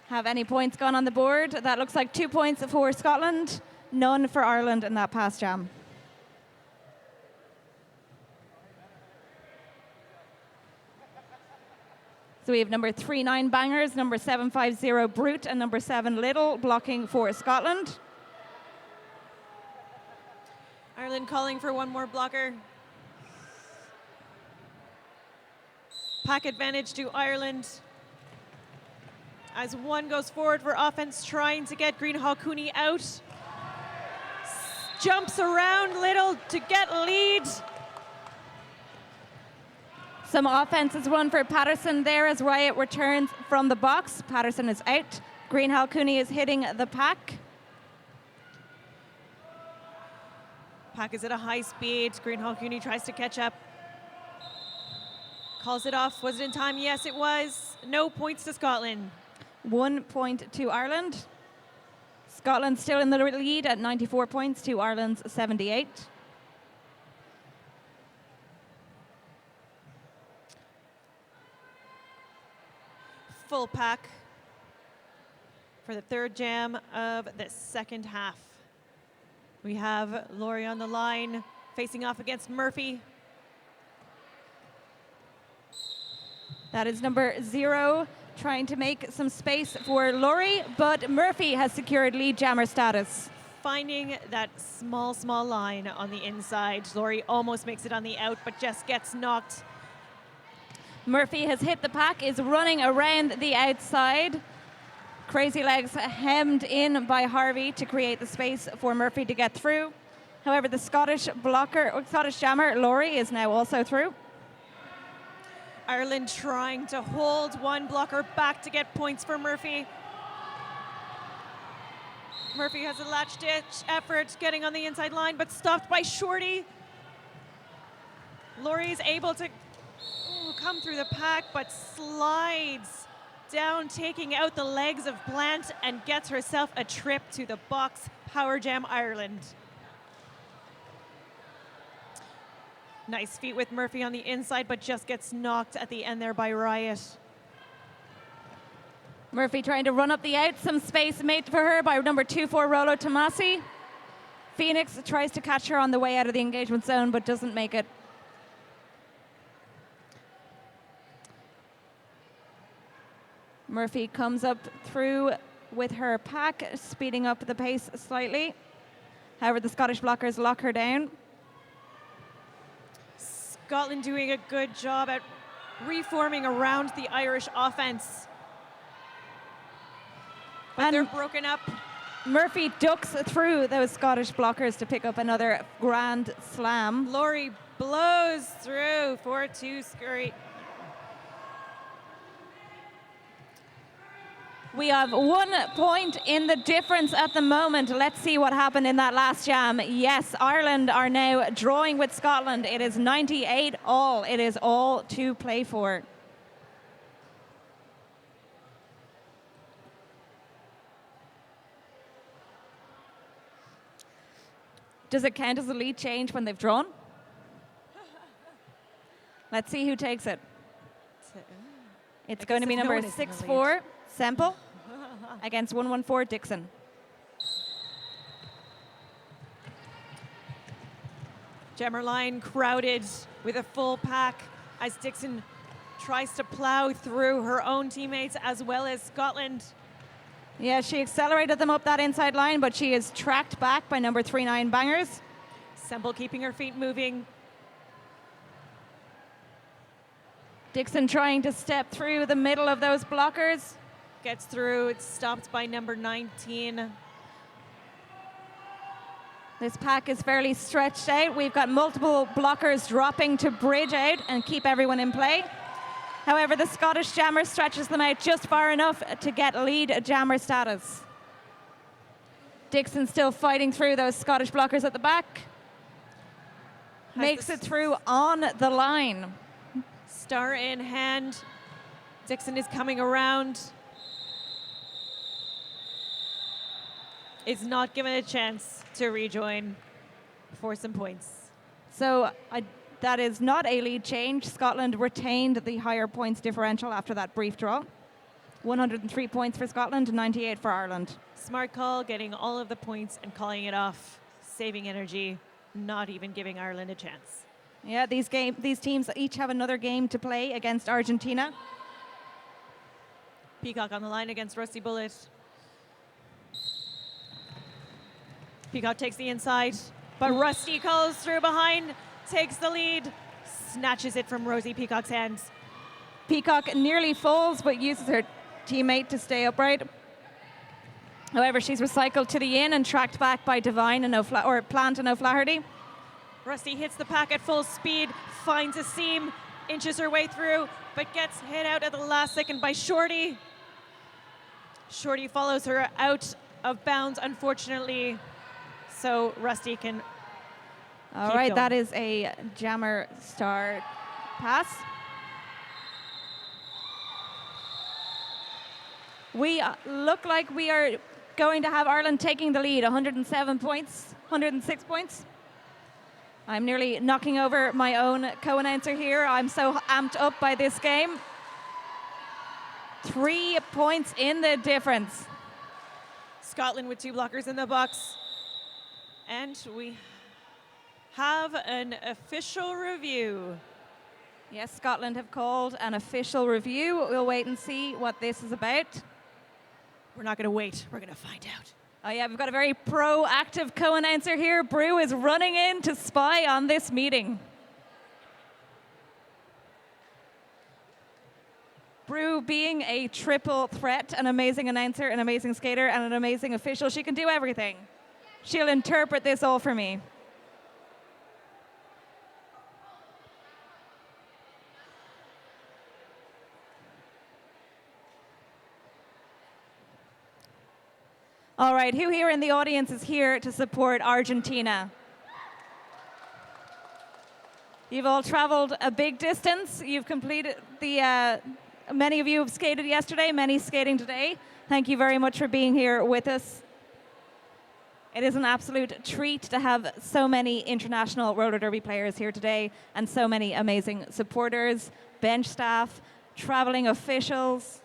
Speaker 1: Have any points gone on the board? That looks like 2 points for Scotland, none for Ireland in that pass jam. So we have number 39 Bangers, number 750 Brute, and number 7 Little blocking for Scotland.
Speaker 2: Ireland calling for one more blocker. Pack advantage to Ireland. As one goes forward for offense, trying to get Greenhall Cooney out. Jumps around Little to get lead.
Speaker 1: Some offense is run for Patterson there as Riot returns from the box. Patterson is out. Greenhall Cooney is hitting the pack.
Speaker 2: Pack is at a high speed. Greenhall Cooney tries to catch up. Calls it off. Was it in time? Yes, it was. No points to Scotland.
Speaker 1: 1 point to Ireland. Scotland still in the lead at 94 points to Ireland's 78.
Speaker 2: Full pack for the third jam of the second half. We have Laurie on the line facing off against Murphy.
Speaker 1: That is number 0, trying to make some space for Laurie, but Murphy has secured lead jammer status.
Speaker 2: Finding that small line on the inside. Laurie almost makes it on the out, but just gets knocked.
Speaker 1: Murphy has hit the pack, is running around the outside. Crazy Legs hemmed in by Harvey to create the space for Murphy to get through. However, the Scottish jammer, Laurie, is now also through.
Speaker 2: Ireland trying to hold one blocker back to get points for Murphy. Murphy has a latch-ditch effort getting on the inside line, but stopped by Shorty. Laurie's able to come through the pack, but slides down, taking out the legs of Plant, and gets herself a trip to the box. Power jam Ireland. Nice feet with Murphy on the inside, but just gets knocked at the end there by Riot.
Speaker 1: Murphy trying to run up the out, some space made for her by number 2-4 Rolo Tomasi. Phoenix tries to catch her on the way out of the engagement zone, but doesn't make it. Murphy comes up through with her pack, speeding up the pace slightly. However, the Scottish blockers lock her down.
Speaker 2: Scotland doing a good job at reforming around the Irish offense. But
Speaker 1: And
Speaker 2: they're broken up.
Speaker 1: Murphy ducks through those Scottish blockers to pick up another grand slam.
Speaker 2: Laurie blows through for 2 scurry.
Speaker 1: We have 1 point in the difference at the moment. Let's see what happened in that last jam. Yes, Ireland are now drawing with Scotland. It is 98 all. It is all to play for. Does it count as a lead change when they've drawn? Let's see who takes it. It's going to be number 6-4, Semple, against 1-1-4, Dixon.
Speaker 2: Jammer line crowded with a full pack as Dixon tries to plow through her own teammates as well as Scotland.
Speaker 1: Yeah, she accelerated them up that inside line, but she is tracked back by number 3-9 Bangers.
Speaker 2: Semple keeping her feet moving.
Speaker 1: Dixon trying to step through the middle of those blockers.
Speaker 2: Gets through, it's stopped by number 19.
Speaker 1: This pack is fairly stretched out. We've got multiple blockers dropping to bridge out and keep everyone in play. However, the Scottish jammer stretches them out just far enough to get lead jammer status. Dixon still fighting through those Scottish blockers at the back. Makes it through on the line.
Speaker 2: Star in hand. Dixon is coming around. Is not given a chance to rejoin for some points.
Speaker 1: So that is not a lead change. Scotland retained the higher points differential after that brief draw. 103 points for Scotland, 98 for Ireland.
Speaker 2: Smart call, getting all of the points and calling it off, saving energy, not even giving Ireland a chance.
Speaker 1: Yeah, these teams each have another game to play against Argentina.
Speaker 2: Peacock on the line against Rusty Bullet. Peacock takes the inside, but Rusty calls through behind, takes the lead, snatches it from Rosie Peacock's hands.
Speaker 1: Peacock nearly falls, but uses her teammate to stay upright. However, she's recycled to the in and tracked back by Plant and O'Flaherty.
Speaker 2: Rusty hits the pack at full speed, finds a seam, inches her way through, but gets hit out at the last second by Shorty. Shorty follows her out of bounds, unfortunately, so Rusty can
Speaker 1: All
Speaker 2: keep
Speaker 1: right,
Speaker 2: going.
Speaker 1: that is a jammer star pass. We look like we are going to have Ireland taking the lead, 107 points, 106 points. I'm nearly knocking over my own co-announcer here. I'm so amped up by this game. 3 points in the difference.
Speaker 2: Scotland with 2 blockers in the box. And we have an official review.
Speaker 1: Yes, Scotland have called an official review. We'll wait and see what this is about.
Speaker 2: We're not going to wait. We're going to find out.
Speaker 1: Oh yeah, we've got a very proactive co-announcer here. Brew is running in to spy on this meeting. Brew being a triple threat, an amazing announcer, an amazing skater, and an amazing official. She can do everything. She'll interpret this all for me. All right, who here in the audience is here to support Argentina? You've all traveled a big distance. You've completed the, many of you have skated yesterday, many skating today. Thank you very much for being here with us. It is an absolute treat to have so many international roller derby players here today and so many amazing supporters, bench staff, traveling officials.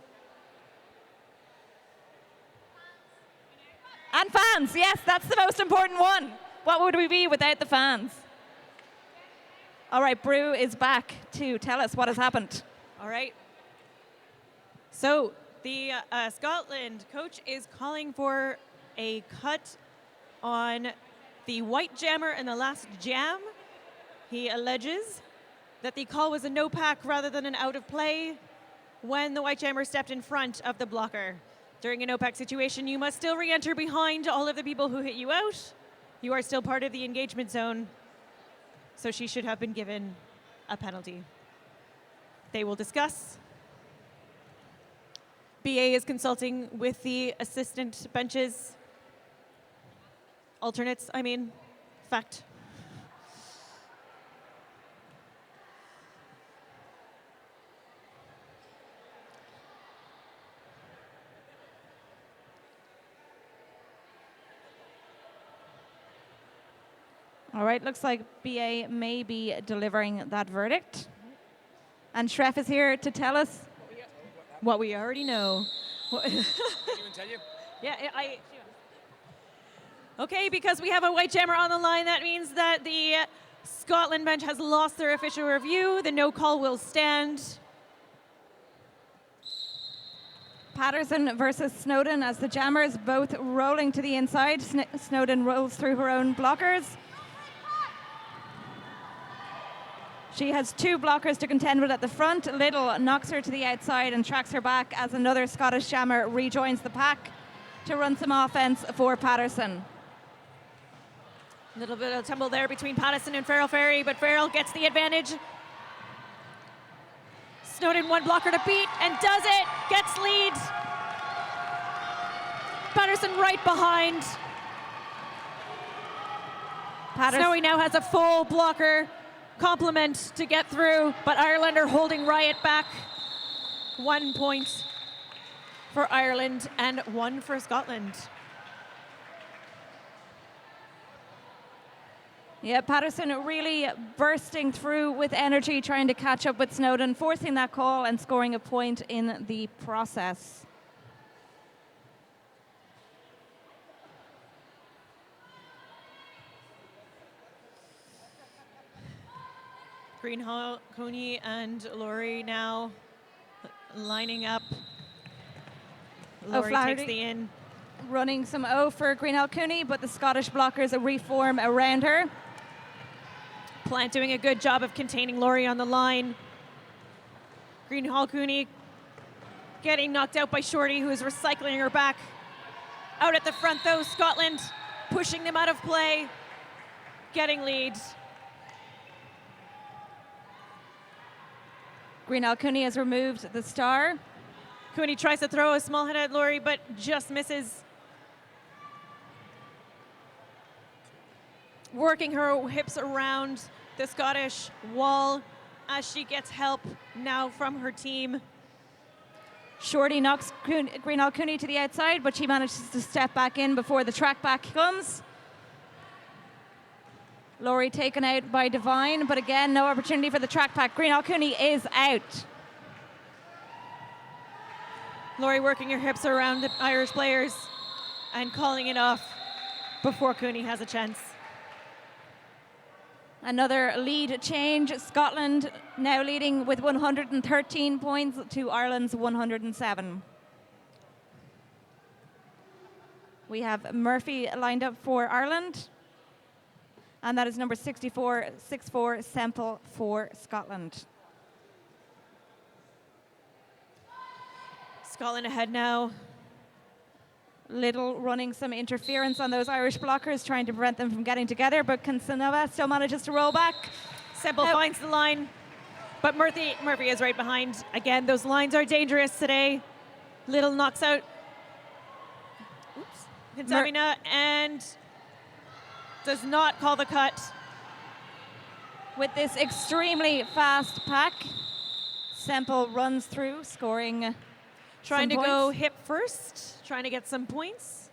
Speaker 1: And fans, yes, that's the most important one. What would we be without the fans? All right, Brew is back to tell us what has happened.
Speaker 2: All right. So the Scotland coach is calling for a cut on the white jammer in the last jam. He alleges that the call was a no pack rather than an out of play when the white jammer stepped in front of the blocker. During a no-pack situation, you must still re-enter behind all of the people who hit you out. You are still part of the engagement zone, so she should have been given a penalty. They will discuss. BA is consulting with the assistant benches. Alternates, I mean, fact.
Speaker 1: All right, looks like BA may be delivering that verdict. And Shref is here to tell us what we already know.
Speaker 2: Yeah, okay, because we have a white jammer on the line, that means that the Scotland bench has lost their official review. The no call will stand.
Speaker 1: Patterson versus Snowden as the jammers both rolling to the inside. Snowden rolls through her own blockers. She has 2 blockers to contend with at the front. Little knocks her to the outside and tracks her back as another Scottish jammer rejoins the pack to run some offense for Patterson.
Speaker 2: A little bit of tumble there between Patterson and Farrell Ferry, but Farrell gets the advantage. Snowden 1 blocker to beat and does it, gets lead. Patterson right behind. Snowy now has a full blocker complement to get through, but Ireland are holding Riot back. 1 point for Ireland and 1 for Scotland.
Speaker 1: Yeah, Patterson really bursting through with energy, trying to catch up with Snowden, forcing that call and scoring a point in the process.
Speaker 2: Greenhall, Coney, and Laurie now lining up. Laurie takes the in.
Speaker 1: Running some O for Greenhall Cooney, but the Scottish blockers reform around her.
Speaker 2: Plant doing a good job of containing Laurie on the line. Greenhall Cooney getting knocked out by Shorty, who is recycling her back. Out at the front, though, Scotland pushing them out of play, getting lead.
Speaker 1: Greenhall Cooney has removed the star.
Speaker 2: Cooney tries to throw a small hit at Laurie, but just misses. Working her hips around the Scottish wall as she gets help now from her team.
Speaker 1: Shorty knocks Greenall Cooney to the outside, but she manages to step back in before the track back comes. Laurie taken out by Devine, but again, no opportunity for the track back. Greenall Cooney is out.
Speaker 2: Laurie working her hips around the Irish players and calling it off before Cooney has a chance.
Speaker 1: Another lead change. Scotland now leading with 113 points to Ireland's 107. We have Murphy lined up for Ireland. And that is number 64 Semple for Scotland.
Speaker 2: Scotland ahead now.
Speaker 1: Little running some interference on those Irish blockers, trying to prevent them from getting together, but Consanova still manages to roll back.
Speaker 2: Semple finds the line, but Murphy is right behind. Again, those lines are dangerous today. Little knocks out Contamina and does not call the cut.
Speaker 1: With this extremely fast pack, Semple runs through, scoring
Speaker 2: trying to
Speaker 1: points.
Speaker 2: go hip first, trying to get some points.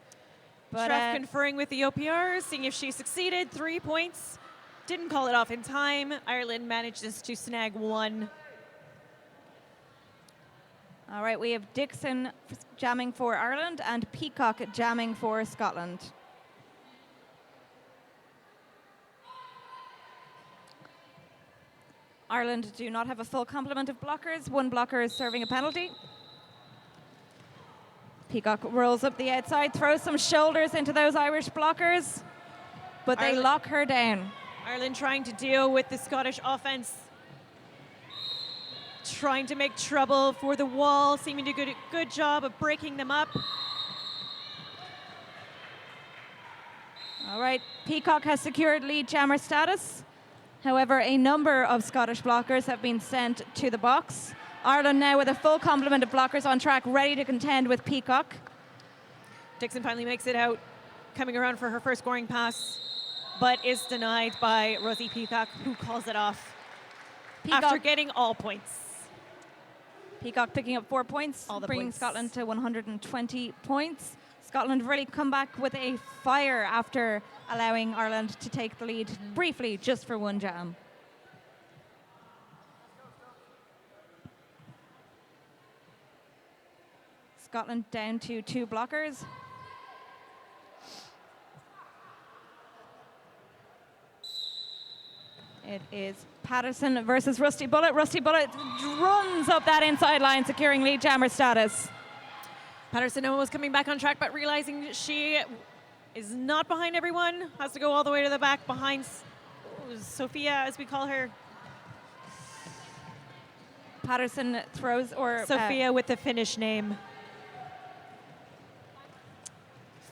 Speaker 1: But
Speaker 2: Treff conferring with the OPR, seeing if she succeeded. 3 points. Didn't call it off in time. Ireland manages to snag 1.
Speaker 1: All right, we have Dixon jamming for Ireland and Peacock jamming for Scotland. Ireland do not have a full complement of blockers. One blocker is serving a penalty. Peacock rolls up the outside, throws some shoulders into those Irish blockers, but they lock her down.
Speaker 2: Ireland trying to deal with the Scottish offense. Trying to make trouble for the wall, seeming to do a good job of breaking them up.
Speaker 1: All right, Peacock has secured lead jammer status. However, a number of Scottish blockers have been sent to the box. Ireland now with a full complement of blockers on track, ready to contend with Peacock.
Speaker 2: Dixon finally makes it out, coming around for her first scoring pass, but is denied by Rosie Peacock, who calls it off after getting all points.
Speaker 1: Peacock picking up 4 points, bringing Scotland to 120 points. Scotland really come back with a fire after allowing Ireland to take the lead briefly, just for one jam. Scotland down to 2 blockers. It is Patterson versus Rusty Bullet. Rusty Bullet runs up that inside line, securing lead jammer status.
Speaker 2: Patterson was coming back on track, but realizing she is not behind everyone, has to go all the way to the back behind Sophia, as we call her.
Speaker 1: Patterson throws, or
Speaker 2: Sophia with the Finnish name.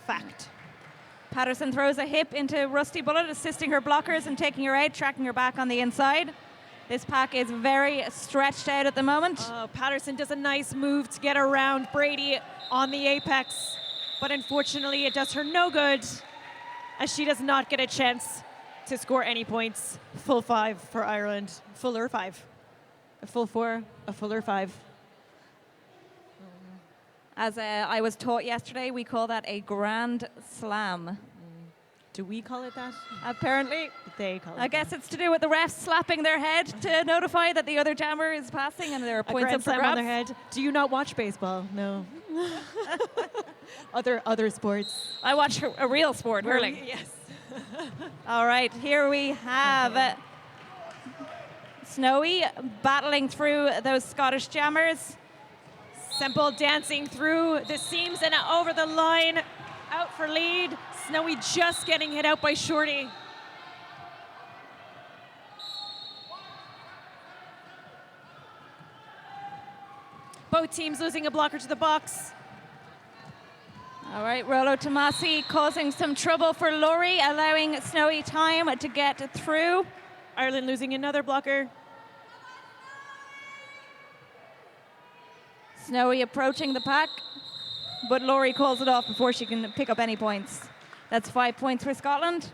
Speaker 2: Fact.
Speaker 1: Patterson throws a hip into Rusty Bullet, assisting her blockers and taking her out, tracking her back on the inside. This pack is very stretched out at the moment.
Speaker 2: Patterson does a nice move to get around Brady on the apex, but unfortunately it does her no good, as she does not get a chance to score any points. Full 5 for Ireland. Fuller 5. A full 4, a fuller 5.
Speaker 1: As I was taught yesterday, we call that a grand slam.
Speaker 2: Do we call it that?
Speaker 1: Apparently.
Speaker 2: They call it
Speaker 1: I guess it's to do with the refs slapping their head to notify that the other jammer is passing and there are points up for grabs.
Speaker 2: On their head. Do you not watch baseball? No. other sports.
Speaker 1: I watch a real sport, hurling.
Speaker 2: Yes.
Speaker 1: All right, here we have Snowy battling through those Scottish jammers.
Speaker 2: Semple dancing through the seams and over the line, out for lead. Snowy just getting hit out by Shorty. Both teams losing a blocker to the box.
Speaker 1: All right, Rolo Tomasi causing some trouble for Laurie, allowing Snowy time to get through.
Speaker 2: Ireland losing another blocker.
Speaker 1: Snowy approaching the pack, but Laurie calls it off before she can pick up any points. That's 5 points for Scotland.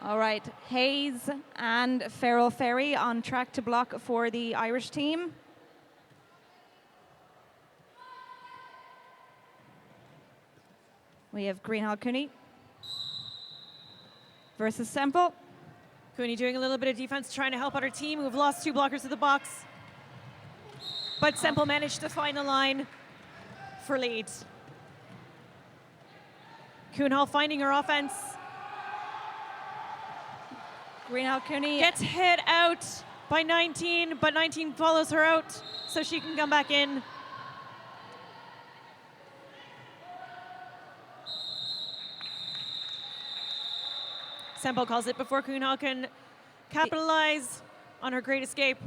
Speaker 1: All right, Hayes and Farrell Ferry on track to block for the Irish team. We have Greenhall Cooney versus Semple.
Speaker 2: Cooney doing a little bit of defense, trying to help out her team, who have lost 2 blockers to the box. But Semple managed to find the line for lead. Coonhall finding her offense.
Speaker 1: Greenhall Cooney
Speaker 2: Gets hit out by 19, but 19 follows her out so she can come back in. Semple calls it before Coonhall can capitalize on her great escape.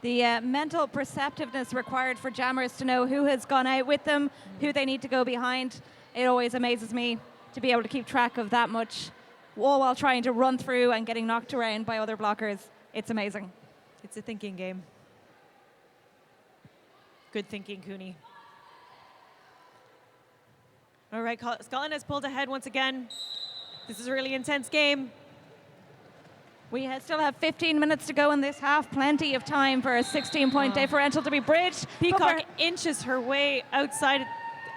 Speaker 1: The mental perceptiveness required for jammers to know who has gone out with them, who they need to go behind. It always amazes me to be able to keep track of that much, all while trying to run through and getting knocked around by other blockers. It's amazing.
Speaker 2: It's a thinking game. Good thinking, Cooney. All right, Scotland has pulled ahead once again. This is a really intense game.
Speaker 1: We still have 15 minutes to go in this half. Plenty of time for a 16-point differential to be bridged.
Speaker 2: Peacock inches her way outside the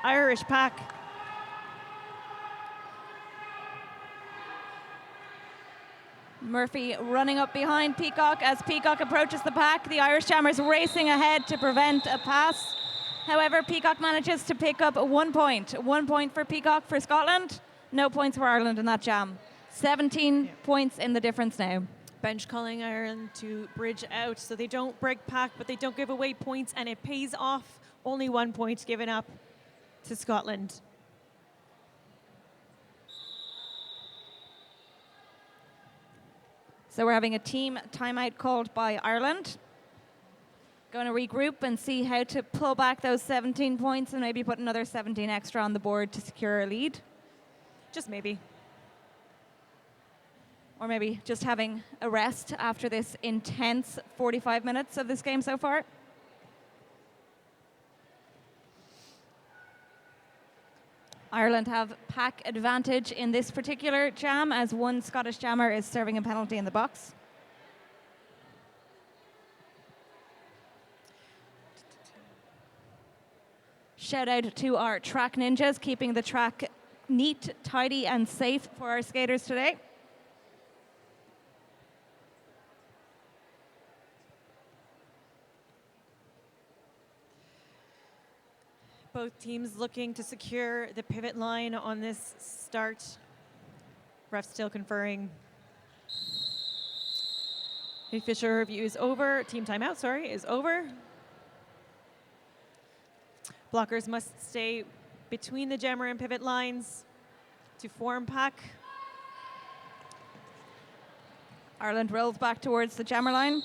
Speaker 2: Irish pack.
Speaker 1: Murphy running up behind Peacock. As Peacock approaches the pack, the Irish jammers racing ahead to prevent a pass. However, Peacock manages to pick up 1 point. 1 point for Peacock for Scotland. No points for Ireland in that jam. 17 points in the difference now.
Speaker 2: Bench calling Ireland to bridge out so they don't break pack, but they don't give away points, and it pays off. Only 1 point given up to Scotland.
Speaker 1: So we're having a team timeout called by Ireland. Going to regroup and see how to pull back those 17 points and maybe put another 17 extra on the board to secure a lead.
Speaker 2: Just maybe.
Speaker 1: Or maybe just having a rest after this intense 45 minutes of this game so far. Ireland have pack advantage in this particular jam as one Scottish jammer is serving a penalty in the box. Shout out to our track ninjas, keeping the track neat, tidy, and safe for our skaters today.
Speaker 2: Both teams looking to secure the pivot line on this start. Ref still conferring. The official review is over. Team timeout, sorry, is over. Blockers must stay between the jammer and pivot lines to form pack.
Speaker 1: Ireland rolls back towards the jammer line.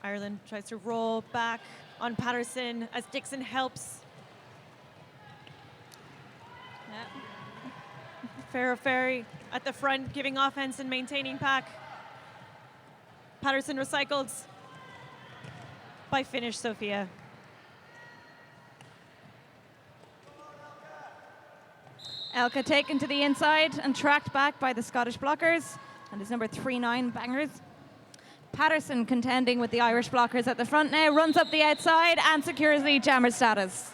Speaker 2: Ireland tries to roll back on Patterson as Dixon helps. Farrell Ferry at the front, giving offense and maintaining pack. Patterson recycled by Finnish Sofia.
Speaker 1: Elka taken to the inside and tracked back by the Scottish blockers and his number 39 bangers. Patterson contending with the Irish blockers at the front now, runs up the outside and secures the jammer status.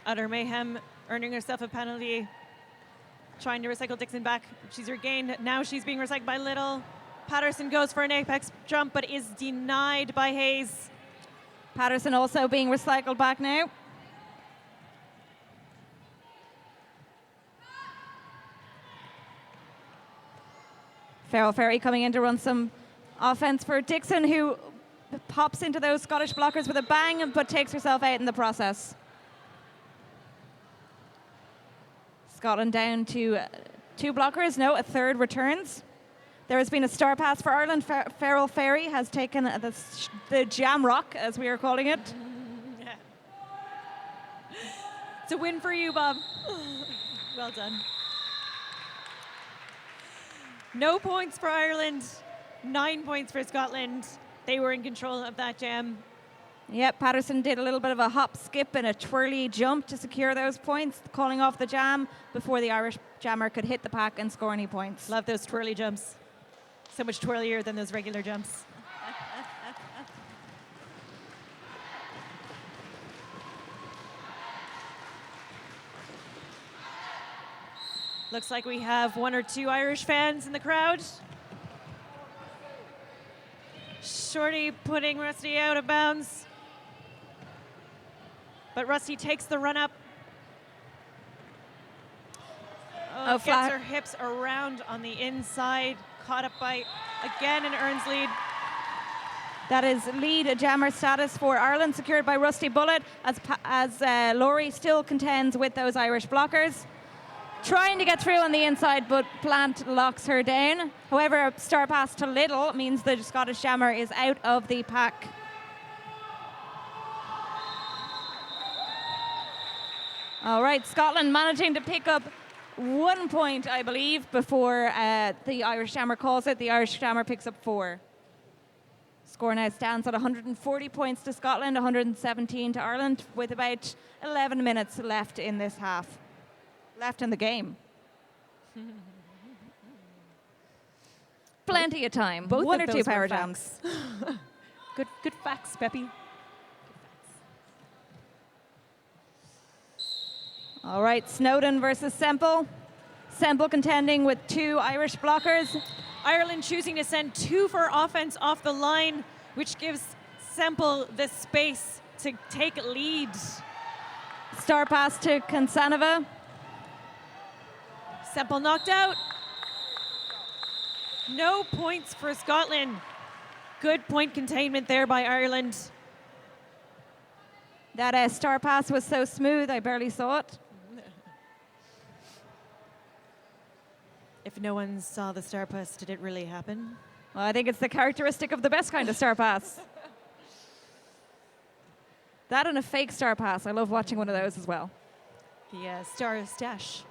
Speaker 2: Utter mayhem, earning herself a penalty. Trying to recycle Dixon back. She's regained. Now she's being recycled by Little. Patterson goes for an apex jump, but is denied by Hayes.
Speaker 1: Patterson also being recycled back now. Farrell Ferry coming in to run some offense for Dixon, who pops into those Scottish blockers with a bang, but takes herself out in the process. Scotland down to 2 blockers. No, a third returns. There has been a star pass for Ireland. Farrell Ferry has taken the jam rock, as we are calling it.
Speaker 2: Yeah. It's a win for you, Bob. Well done. No points for Ireland, 9 points for Scotland. They were in control of that jam.
Speaker 1: Yep, Patterson did a little bit of a hop, skip, and a twirly jump to secure those points, calling off the jam before the Irish jammer could hit the pack and score any points.
Speaker 2: Love those twirly jumps. So much twirlier than those regular jumps. Looks like we have 1 or 2 Irish fans in the crowd. Shorty putting Rusty out of bounds. But Rusty takes the run up. Oh, gets her hips around on the inside. Caught up by again and earns lead.
Speaker 1: That is lead jammer status for Ireland, secured by Rusty Bullet, as Laurie still contends with those Irish blockers. Trying to get through on the inside, but Plant locks her down. However, a star pass to Little means the Scottish jammer is out of the pack. All right, Scotland managing to pick up 1 point, I believe, before the Irish jammer calls it. The Irish jammer picks up 4. Score now stands at 140 points to Scotland, 117 to Ireland, with about 11 minutes left in this half. Left in the game. Plenty of time.
Speaker 2: Both
Speaker 1: 1 or
Speaker 2: of
Speaker 1: 2
Speaker 2: those
Speaker 1: power
Speaker 2: were
Speaker 1: jams.
Speaker 2: Good facts, Peppy.
Speaker 1: All right, Snowden versus Semple. Semple contending with 2 Irish blockers.
Speaker 2: Ireland choosing to send 2 for offense off the line, which gives Semple the space to take lead.
Speaker 1: Star pass to Kansanova.
Speaker 2: Semple knocked out. No points for Scotland. Good point containment there by Ireland.
Speaker 1: That star pass was so smooth, I barely saw it.
Speaker 2: If no one saw the star pass, did it really happen?
Speaker 1: Well, I think it's the characteristic of the best kind of star pass. That and a fake star pass. I love watching one of those as well.
Speaker 2: The star stash.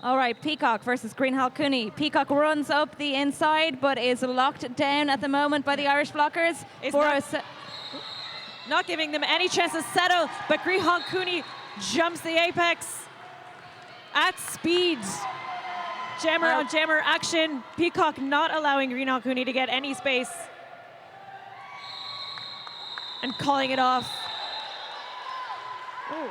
Speaker 1: All right, Peacock versus Greenhall Cooney. Peacock runs up the inside, but is locked down at the moment by the Irish blockers.
Speaker 2: Not giving them any chance to settle, but Greenhall Cooney jumps the apex at speed. Jammer on jammer action. Peacock not allowing Greenhall Cooney to get any space. And calling it off. Ooh.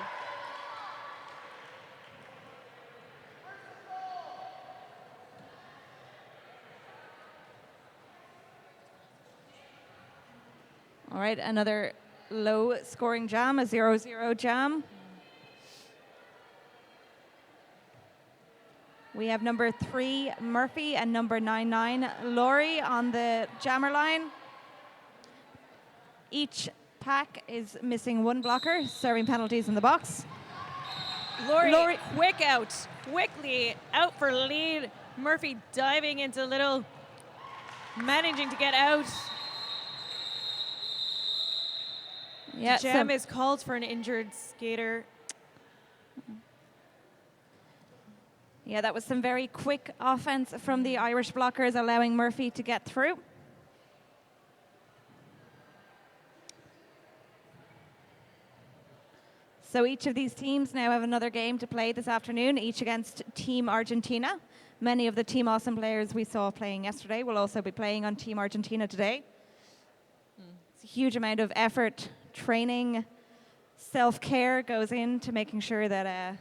Speaker 1: All right, another low-scoring jam, a 0-0 jam. We have number 3, Murphy, and number 9, Laurie on the jammer line. Each pack is missing 1 blocker, serving penalties in the box.
Speaker 2: Laurie quickly out for lead. Murphy diving into Little, managing to get out.
Speaker 1: Yeah,
Speaker 2: jam is called for an injured skater.
Speaker 1: Yeah, that was some very quick offense from the Irish blockers, allowing Murphy to get through. So each of these teams now have another game to play this afternoon, each against Team Argentina. Many of the Team Awesome players we saw playing yesterday will also be playing on Team Argentina today. It's a huge amount of effort, training, self-care goes into making sure that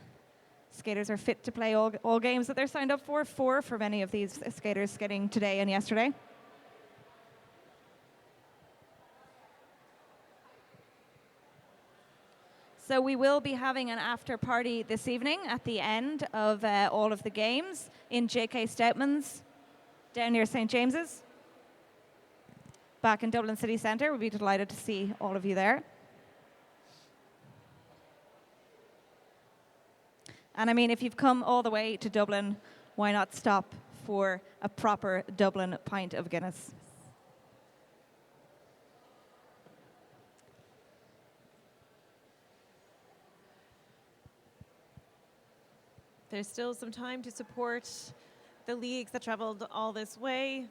Speaker 1: skaters are fit to play all games that they're signed up for. 4 for many of these skaters skating today and yesterday. So we will be having an after party this evening at the end of all of the games in J.K. Stoutman's down near St. James's. Back in Dublin City Centre. We'll be delighted to see all of you there. And I mean, if you've come all the way to Dublin, why not stop for a proper Dublin pint of Guinness?
Speaker 2: There's still some time to support the leagues that traveled all this way.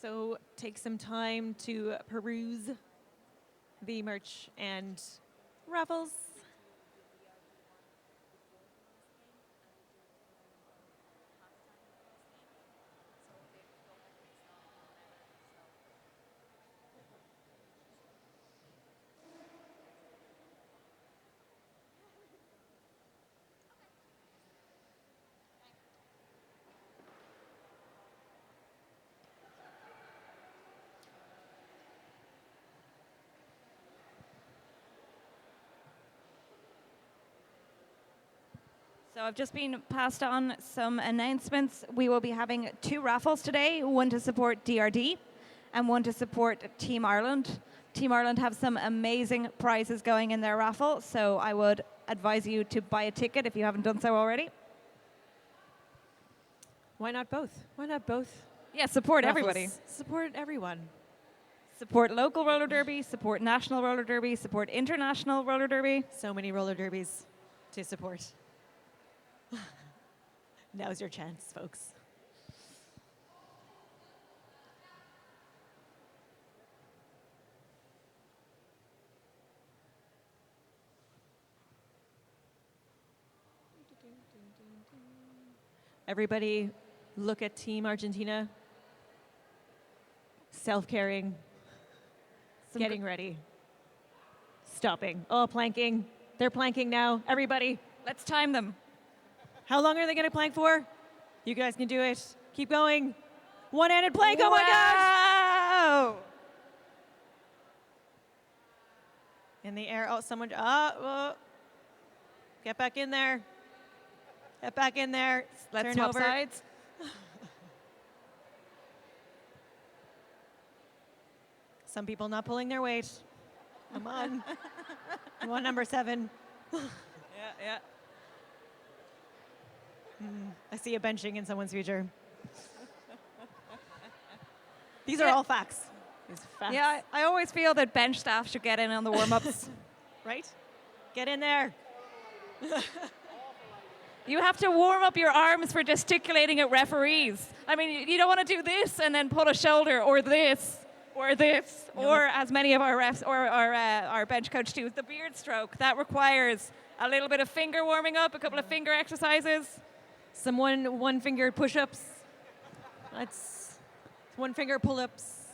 Speaker 2: So take some time to peruse the merch and raffles.
Speaker 1: So I've just been passed on some announcements. We will be having 2 raffles today, one to support DRD and one to support Team Ireland. Team Ireland have some amazing prizes going in their raffle, so I would advise you to buy a ticket if you haven't done so already.
Speaker 2: Why not both? Why not both?
Speaker 1: Yeah, support
Speaker 2: raffles?
Speaker 1: everybody.
Speaker 2: Support everyone.
Speaker 1: Support local roller derby, support national roller derby, support international roller derby.
Speaker 2: So many roller derbies to support. Now's your chance, folks. Everybody look at Team Argentina. Self-carrying. Getting ready. Stopping. Oh, planking. They're planking now. Everybody.
Speaker 1: Let's time them.
Speaker 2: How long are they going to plank for? You guys can do it. Keep going. One-handed plank. Oh, my gosh.
Speaker 1: Wow!
Speaker 2: In the air. Oh, someone. Oh. Get back in there. Get back in there.
Speaker 1: Let's
Speaker 2: Turn
Speaker 1: swap
Speaker 2: over.
Speaker 1: sides.
Speaker 2: Some people not pulling their weight. Come on. Come on, number 7.
Speaker 1: Yeah.
Speaker 2: I see a benching in someone's future. These are all facts. These facts.
Speaker 1: Yeah, I always feel that bench staff should get in on the warm-ups.
Speaker 2: Right? Get in there.
Speaker 1: You have to warm up your arms for gesticulating at referees. I mean, you don't want to do this and then pull a shoulder or this or this,
Speaker 2: No.
Speaker 1: or as many of our refs or our bench coach do, the beard stroke. That requires a little bit of finger warming up, a couple of finger exercises.
Speaker 2: Some one-finger push-ups. That's one-finger pull-ups.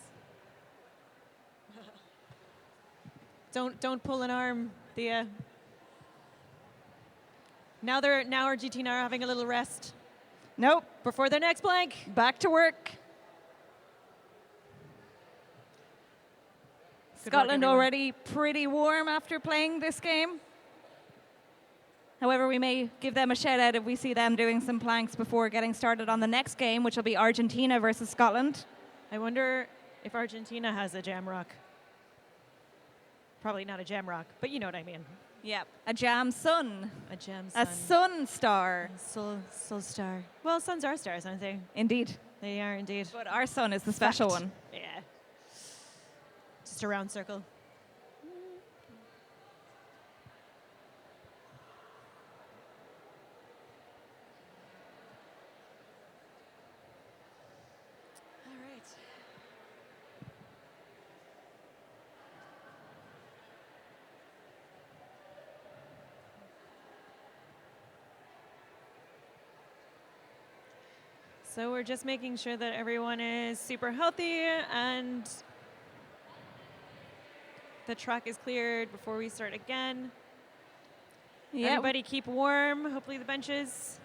Speaker 2: Don't pull an arm, Thea. Now Argentina are having a little rest
Speaker 1: Nope,
Speaker 2: before their next blank.
Speaker 1: back to work.
Speaker 2: Good work,
Speaker 1: Scotland
Speaker 2: everyone.
Speaker 1: already pretty warm after playing this game. However, we may give them a shout out if we see them doing some planks before getting started on the next game, which will be Argentina versus Scotland.
Speaker 2: I wonder if Argentina has a jam rock. Probably not a jam rock, but you know what I mean.
Speaker 1: Yep. A jam sun.
Speaker 2: A jam
Speaker 1: A
Speaker 2: sun.
Speaker 1: sun star.
Speaker 2: Soul star. Well, suns are stars, aren't they?
Speaker 1: Indeed.
Speaker 2: They are indeed.
Speaker 1: But our sun is the special
Speaker 2: Fact.
Speaker 1: one.
Speaker 2: Yeah. Just a round circle. All right. So we're just making sure that everyone is super healthy and the track is cleared before we start again.
Speaker 1: Yep.
Speaker 2: Everybody keep warm. Hopefully the benches.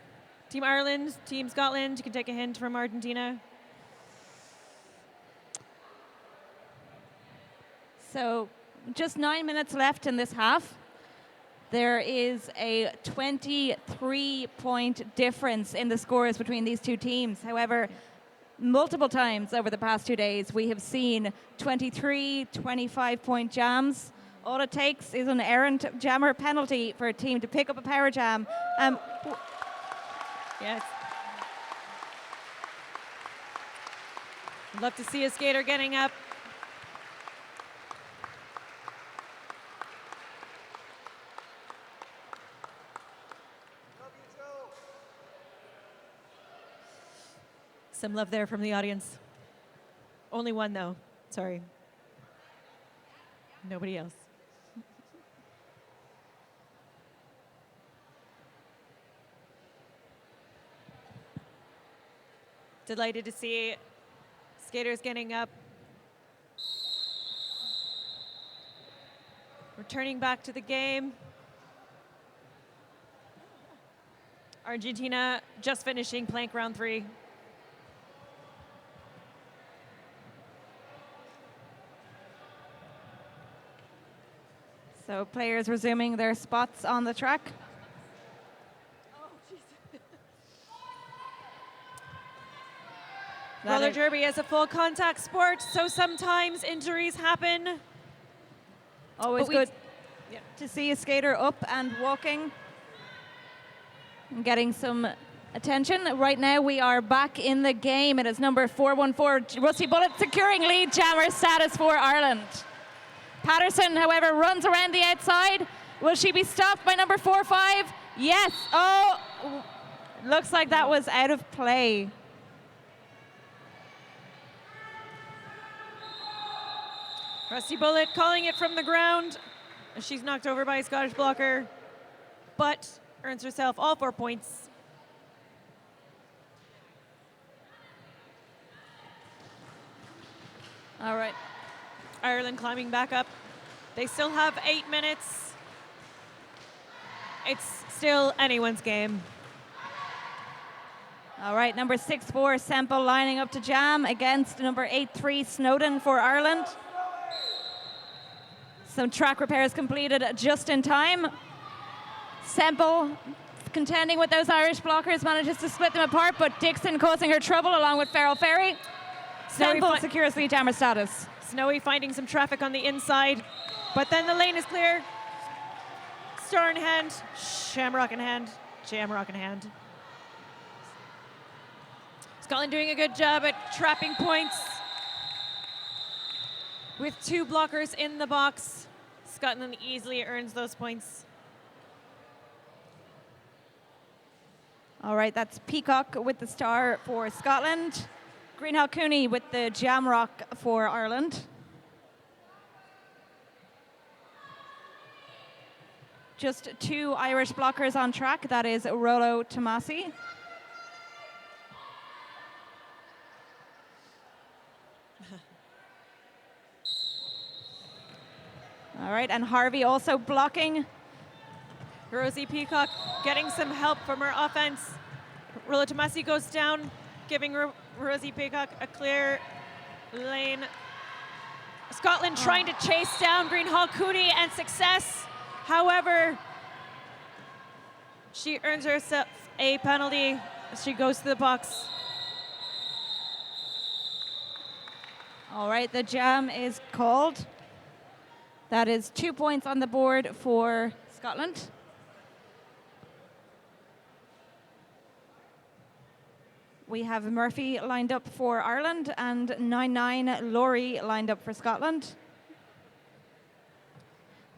Speaker 2: Team Ireland, Team Scotland, you can take a hint from Argentina.
Speaker 1: So just 9 minutes left in this half. There is a 23-point difference in the scores between these two teams. However, multiple times over the past 2 days, we have seen 23, 25-point jams. All it takes is an errant jammer penalty for a team to pick up a power jam.
Speaker 2: Yes. Love to see a skater getting up. Some love there from the audience. Only one, though. Sorry. Nobody else. Delighted to see skaters getting up. Returning back to the game. Argentina just finishing plank round 3.
Speaker 1: So players resuming their spots on the track.
Speaker 2: Roller derby is a full contact sport, so sometimes injuries happen.
Speaker 1: Always good to see a skater up and walking and getting some attention. Right now we are back in the game. It is number 414, Rusty Bullet, securing lead jammer status for Ireland. Patterson, however, runs around the outside. Will she be stopped by number 45? Yes. Oh, looks like that was out of play.
Speaker 2: Rusty Bullet calling it from the ground. She's knocked over by a Scottish blocker, but earns herself all 4 points.
Speaker 1: All right.
Speaker 2: Ireland climbing back up. They still have 8 minutes. It's still anyone's game.
Speaker 1: All right, number 6-4, Semple lining up to jam against number 8-3, Snowden for Ireland. Some track repairs completed just in time. Semple, contending with those Irish blockers, manages to split them apart, but Dixon causing her trouble along with Farrell Ferry. Semple secures lead jammer status.
Speaker 2: Snowy finding some traffic on the inside, but then the lane is clear. Star in hand, Shamrock in hand, Jamrock in hand. Scotland doing a good job at trapping points. With 2 blockers in the box, Scotland easily earns those points.
Speaker 1: All right, that's Peacock with the star for Scotland. Greenhall Cooney with the Jamrock for Ireland. Just 2 Irish blockers on track. That is Rolo Tomasi. All right, and Harvey also blocking.
Speaker 2: Rosie Peacock getting some help from her offense. Rolo Tomasi goes down, giving Rosie Peacock a clear lane. Scotland trying to chase down Greenhall Cooney and success. However, she earns herself a penalty as she goes to the box.
Speaker 1: All right, the jam is called. That is 2 points on the board for Scotland. We have Murphy lined up for Ireland and 9-9 Laurie lined up for Scotland.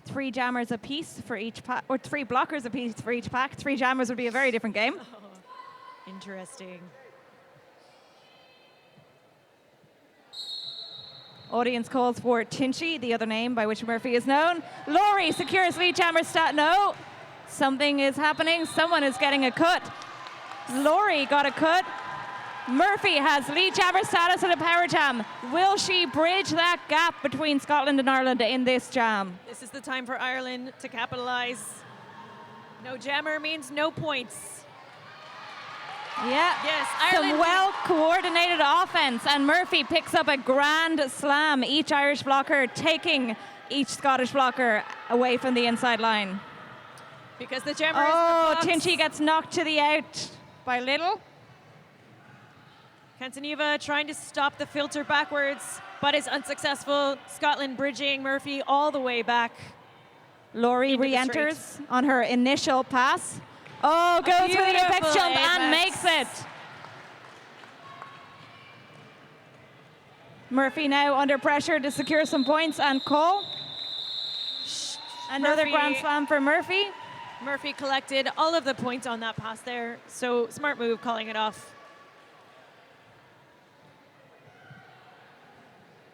Speaker 1: 3 jammers apiece for each pack, or 3 blockers apiece for each pack. 3 jammers would be a very different game.
Speaker 2: Oh, interesting.
Speaker 1: Audience calls for Tinchy, the other name by which Murphy is known. Laurie secures lead jammer stat. No, something is happening. Someone is getting a cut. Laurie got a cut. Murphy has lead jammer status in a power jam. Will she bridge that gap between Scotland and Ireland in this jam?
Speaker 2: This is the time for Ireland to capitalize. No jammer means no points.
Speaker 1: Yeah,
Speaker 2: yes,
Speaker 1: some
Speaker 2: Ireland.
Speaker 1: well-coordinated offense, and Murphy picks up a grand slam. Each Irish blocker taking each Scottish blocker away from the inside line.
Speaker 2: Because the jammer is
Speaker 1: Oh,
Speaker 2: the box.
Speaker 1: Tinchy gets knocked to the out by Little.
Speaker 2: Cantaneva trying to stop the filter backwards, but is unsuccessful. Scotland bridging Murphy all the way back.
Speaker 1: Laurie
Speaker 2: Into the
Speaker 1: re-enters on her initial pass. Oh, goes for the apex
Speaker 2: beautiful
Speaker 1: jump and
Speaker 2: apex.
Speaker 1: makes it. Murphy now under pressure to secure some points and call. Another
Speaker 2: Murphy.
Speaker 1: grand slam for Murphy.
Speaker 2: Murphy collected all of the points on that pass there, so smart move calling it off.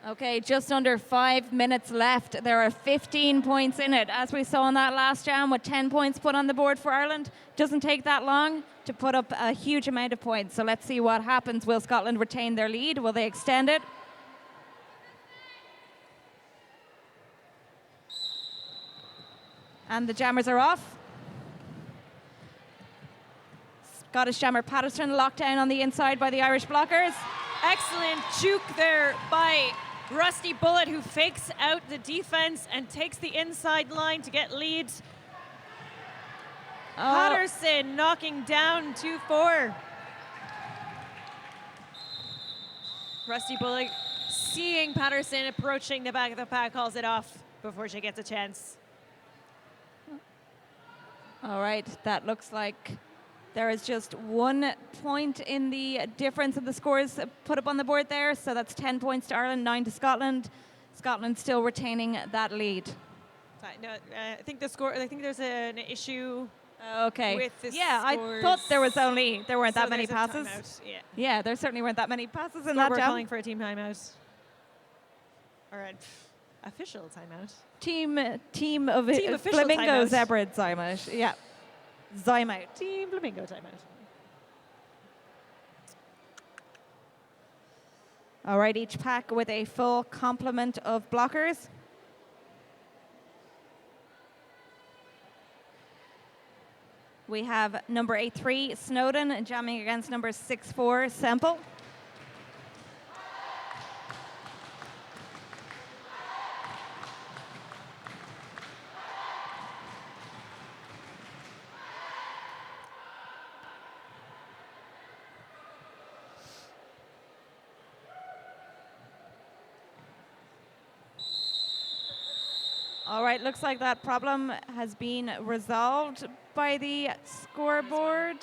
Speaker 1: Okay, just under 5 minutes left. There are 15 points in it. As we saw in that last jam with 10 points put on the board for Ireland, doesn't take that long to put up a huge amount of points. So let's see what happens. Will Scotland retain their lead? Will they extend it? And the jammers are off. Scottish jammer Patterson locked down on the inside by the Irish blockers.
Speaker 2: Excellent juke there by Rusty Bullet, who fakes out the defense and takes the inside line to get lead. Patterson knocking down 2-4. Rusty Bullet, seeing Patterson approaching the back of the pack, calls it off before she gets a chance.
Speaker 1: All right, that looks like there is just 1 point in the difference of the scores put up on the board there. So that's 10 points to Ireland, 9 to Scotland. Scotland still retaining that lead.
Speaker 2: No, I think the score. I think there's an issue.
Speaker 1: Okay.
Speaker 2: With the
Speaker 1: yeah,
Speaker 2: scores.
Speaker 1: I thought there weren't that many
Speaker 2: there's a
Speaker 1: passes.
Speaker 2: timeout, yeah.
Speaker 1: Yeah, there certainly weren't that many passes in
Speaker 2: We're
Speaker 1: that jam.
Speaker 2: calling for a team timeout. Or an official timeout.
Speaker 1: Team
Speaker 2: Team official
Speaker 1: Flamingo
Speaker 2: timeout.
Speaker 1: Zebra timeout. Yeah. Zymout.
Speaker 2: Team Flamingo timeout.
Speaker 1: All right, each pack with a full complement of blockers. We have number 8-3, Snowden, jamming against number 6-4, Semple. All right, looks like that problem has been resolved by the scoreboard.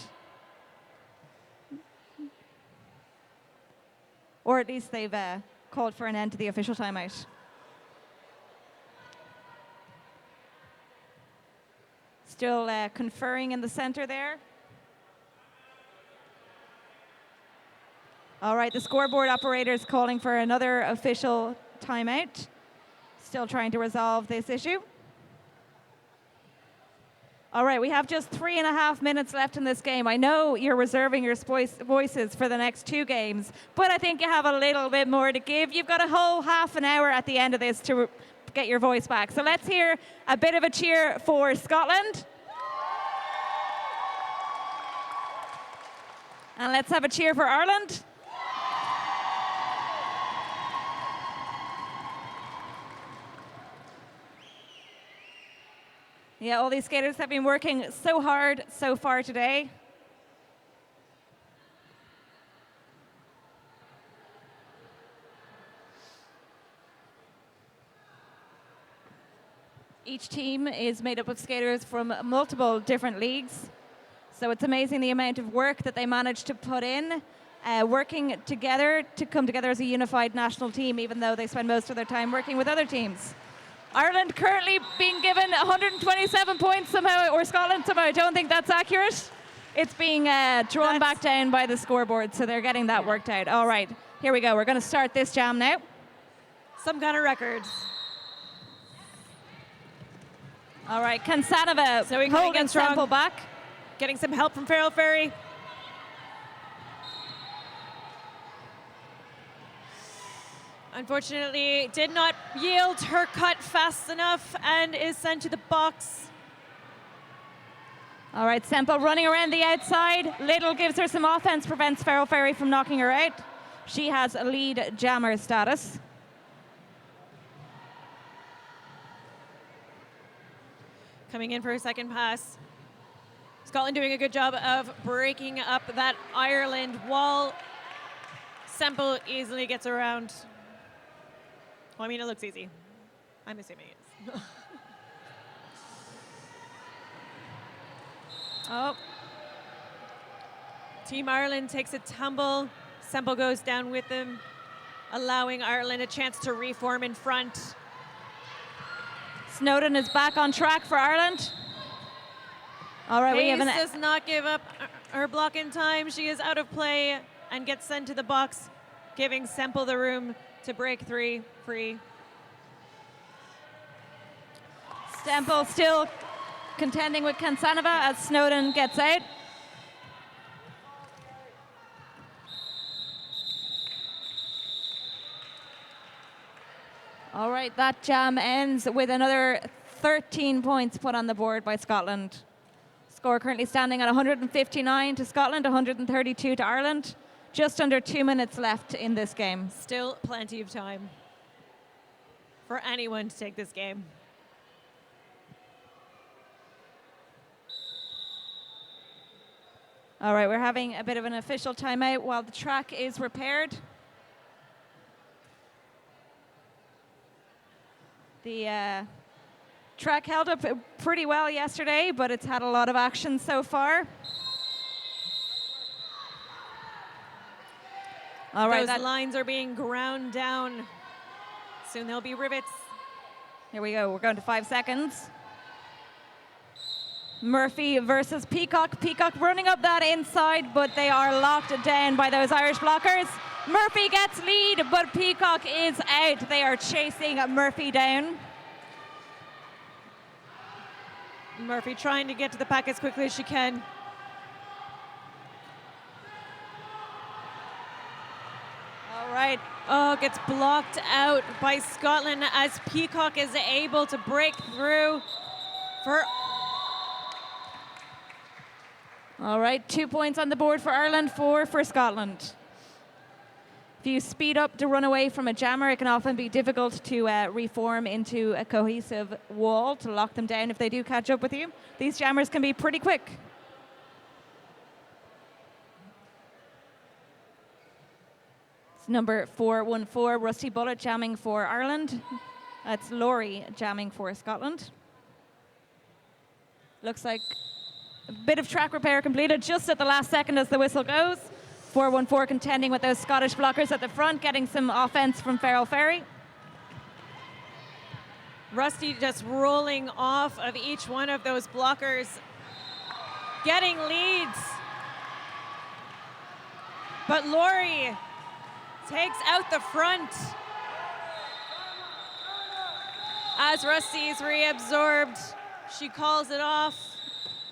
Speaker 1: Or at least they've called for an end to the official timeout. Still conferring in the center there. All right, the scoreboard operator is calling for another official timeout. Still trying to resolve this issue. All right, we have just 3.5 minutes left in this game. I know you're reserving your voices for the next 2 games, but I think you have a little bit more to give. You've got a whole half an hour at the end of this to get your voice back. So let's hear a bit of a cheer for Scotland. And let's have a cheer for Ireland. Yeah, all these skaters have been working so hard so far today. Each team is made up of skaters from multiple different leagues. So it's amazing the amount of work that they managed to put in, working together to come together as a unified national team, even though they spend most of their time working with other teams. Ireland currently being given 127 points somehow, or Scotland somehow. I don't think that's accurate. It's being drawn back down by the scoreboard, so they're getting that worked out. All right, here we go. We're going to start this jam now.
Speaker 2: Some kind of records.
Speaker 1: All right, Kansanova holding Semple back.
Speaker 2: Getting some help from Farrell Ferry. Unfortunately, did not yield her cut fast enough and is sent to the box.
Speaker 1: All right, Semple running around the outside. Little gives her some offense, prevents Farrell Ferry from knocking her out. She has a lead jammer status.
Speaker 2: Coming in for her second pass. Scotland doing a good job of breaking up that Ireland wall. Semple easily gets around. Well, I mean, it looks easy. I'm assuming it is. Oh. Team Ireland takes a tumble. Semple goes down with them, allowing Ireland a chance to reform in front.
Speaker 1: Snowden is back on track for Ireland. All right, we have
Speaker 2: does not give up her block in time. She is out of play and gets sent to the box, giving Semple the room to break free.
Speaker 1: Stemple still contending with Kansanova as Snowden gets out. All right, that jam ends with another 13 points put on the board by Scotland. Score currently standing at 159 to Scotland, 132 to Ireland. Just under 2 minutes left in this game.
Speaker 2: Still plenty of time for anyone to take this game.
Speaker 1: All right, we're having a bit of an official timeout while the track is repaired. The track held up pretty well yesterday, but it's had a lot of action so far. All right,
Speaker 2: those lines are being ground down. Soon there'll be rivets.
Speaker 1: Here we go. We're going to 5 seconds. Murphy versus Peacock. Peacock running up that inside, but they are locked down by those Irish blockers. Murphy gets lead, but Peacock is out. They are chasing Murphy down.
Speaker 2: Murphy trying to get to the pack as quickly as she can.
Speaker 1: All right.
Speaker 2: Oh, gets blocked out by Scotland as Peacock is able to break through for...
Speaker 1: All right, 2 points on the board for Ireland, 4 for Scotland. If you speed up to run away from a jammer, it can often be difficult to reform into a cohesive wall to lock them down if they do catch up with you. These jammers can be pretty quick. It's number 414, Rusty Bullet jamming for Ireland. That's Laurie jamming for Scotland. Looks like a bit of track repair completed just at the last second as the whistle goes. 414 contending with those Scottish blockers at the front, getting some offense from Farrell Ferry.
Speaker 2: Rusty just rolling off of each one of those blockers, getting leads. But Laurie takes out the front as Rusty is reabsorbed. She calls it off.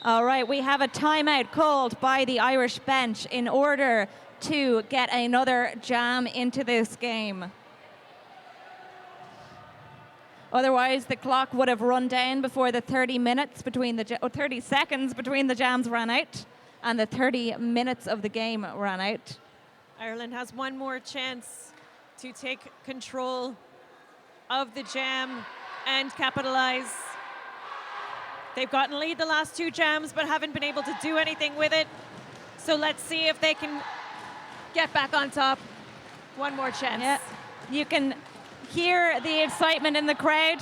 Speaker 1: All right, we have a timeout called by the Irish bench in order to get another jam into this game. Otherwise, the clock would have run down before the 30 seconds between the jams ran out, and the 30 minutes of the game ran out.
Speaker 2: Ireland has one more chance to take control of the jam and capitalize. They've gotten lead the last 2 jams, but haven't been able to do anything with it. So let's see if they can get back on top. One more chance.
Speaker 1: Yeah, you can hear the excitement in the crowd.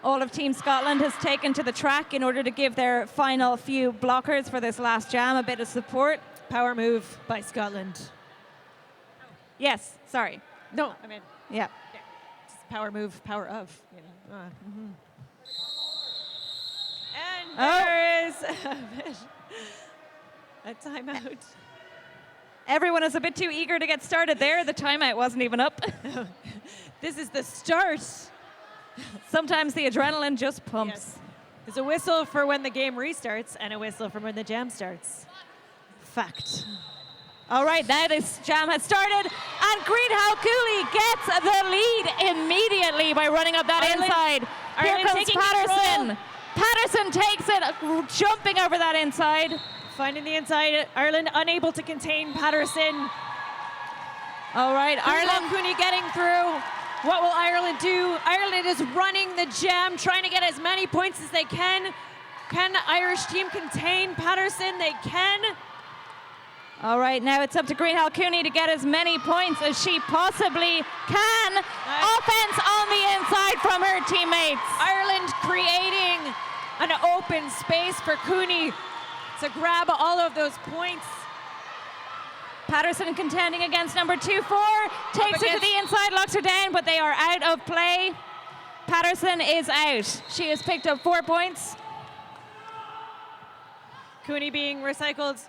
Speaker 1: All of Team Scotland has taken to the track in order to give their final few blockers for this last jam a bit of support.
Speaker 2: Power move by Scotland.
Speaker 1: Yes, sorry.
Speaker 2: No, I mean,
Speaker 1: Yeah.
Speaker 2: power move, power of. You know. And
Speaker 1: Oh.
Speaker 2: there is a timeout.
Speaker 1: Everyone is a bit too eager to get started there. The timeout wasn't even up.
Speaker 2: This is the start.
Speaker 1: Sometimes the adrenaline just pumps.
Speaker 2: Yes. There's a whistle for when the game restarts and a whistle for when the jam starts. Fact.
Speaker 1: All right, now this jam has started, and Greenhow Cooley gets the lead immediately by running up that inside. Here
Speaker 2: Ireland
Speaker 1: comes
Speaker 2: taking
Speaker 1: Patterson.
Speaker 2: control.
Speaker 1: Patterson takes it, jumping over that inside.
Speaker 2: Finding the inside, Ireland unable to contain Patterson.
Speaker 1: All right,
Speaker 2: Ireland
Speaker 1: Ireland.
Speaker 2: Cooney getting through. What will Ireland do? Ireland is running the jam, trying to get as many points as they can. Can the Irish team contain Patterson? They can.
Speaker 1: All right, now it's up to Greenhow Cooney to get as many points as she possibly can. Offense on the inside from her teammates.
Speaker 2: Ireland creating an open space for Cooney to grab all of those points.
Speaker 1: Patterson contending against number 2-4. Takes it to the inside, locks her down, but they are out of play. Patterson is out. She has picked up 4 points.
Speaker 2: Cooney being recycled.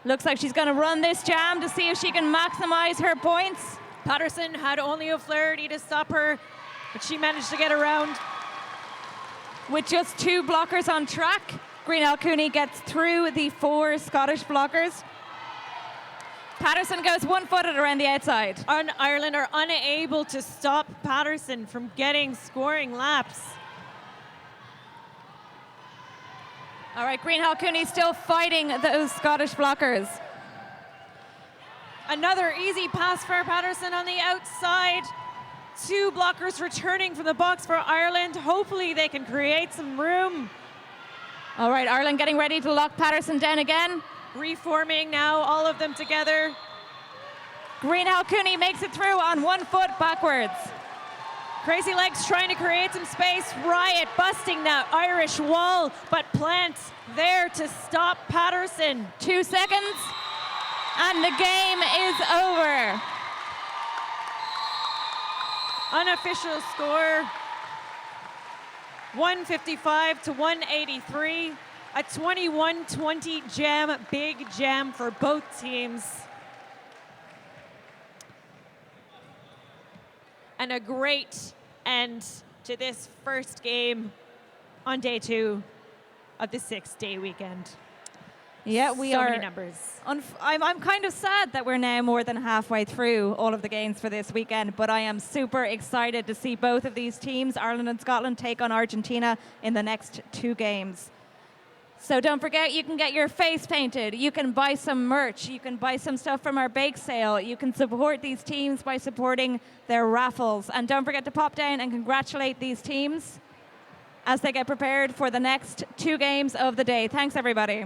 Speaker 1: Looks like she's going to run this jam to see if she can maximize her points.
Speaker 2: Patterson had only O'Flaherty to stop her, but she managed to get around.
Speaker 1: With just 2 blockers on track, Green Cooney gets through the 4 Scottish blockers. Patterson goes one-footed around the outside.
Speaker 2: And Ireland are unable to stop Patterson from getting scoring laps.
Speaker 1: All right, Green Cooney still fighting those Scottish blockers.
Speaker 2: Another easy pass for Patterson on the outside. 2 blockers returning from the box for Ireland. Hopefully they can create some room.
Speaker 1: All right, Ireland getting ready to lock Patterson down again.
Speaker 2: Reforming now, all of them together.
Speaker 1: Green Cooney makes it through on 1 foot backwards.
Speaker 2: Crazy Legs trying to create some space. Riot busting that Irish wall, but Plant there to stop Patterson.
Speaker 1: 2 seconds, and the game is over.
Speaker 2: Unofficial score, 155 to 183. A 21-20 jam, big jam for both teams. And a great end to this first game on day 2 of the 6-day weekend.
Speaker 1: Yeah, we
Speaker 2: so
Speaker 1: are.
Speaker 2: many numbers.
Speaker 1: I'm kind of sad that we're now more than halfway through all of the games for this weekend, but I am super excited to see both of these teams, Ireland and Scotland, take on Argentina in the next 2 games. So don't forget, you can get your face painted, you can buy some merch, you can buy some stuff from our bake sale, you can support these teams by supporting their raffles. And don't forget to pop down and congratulate these teams as they get prepared for the next 2 games of the day. Thanks, everybody.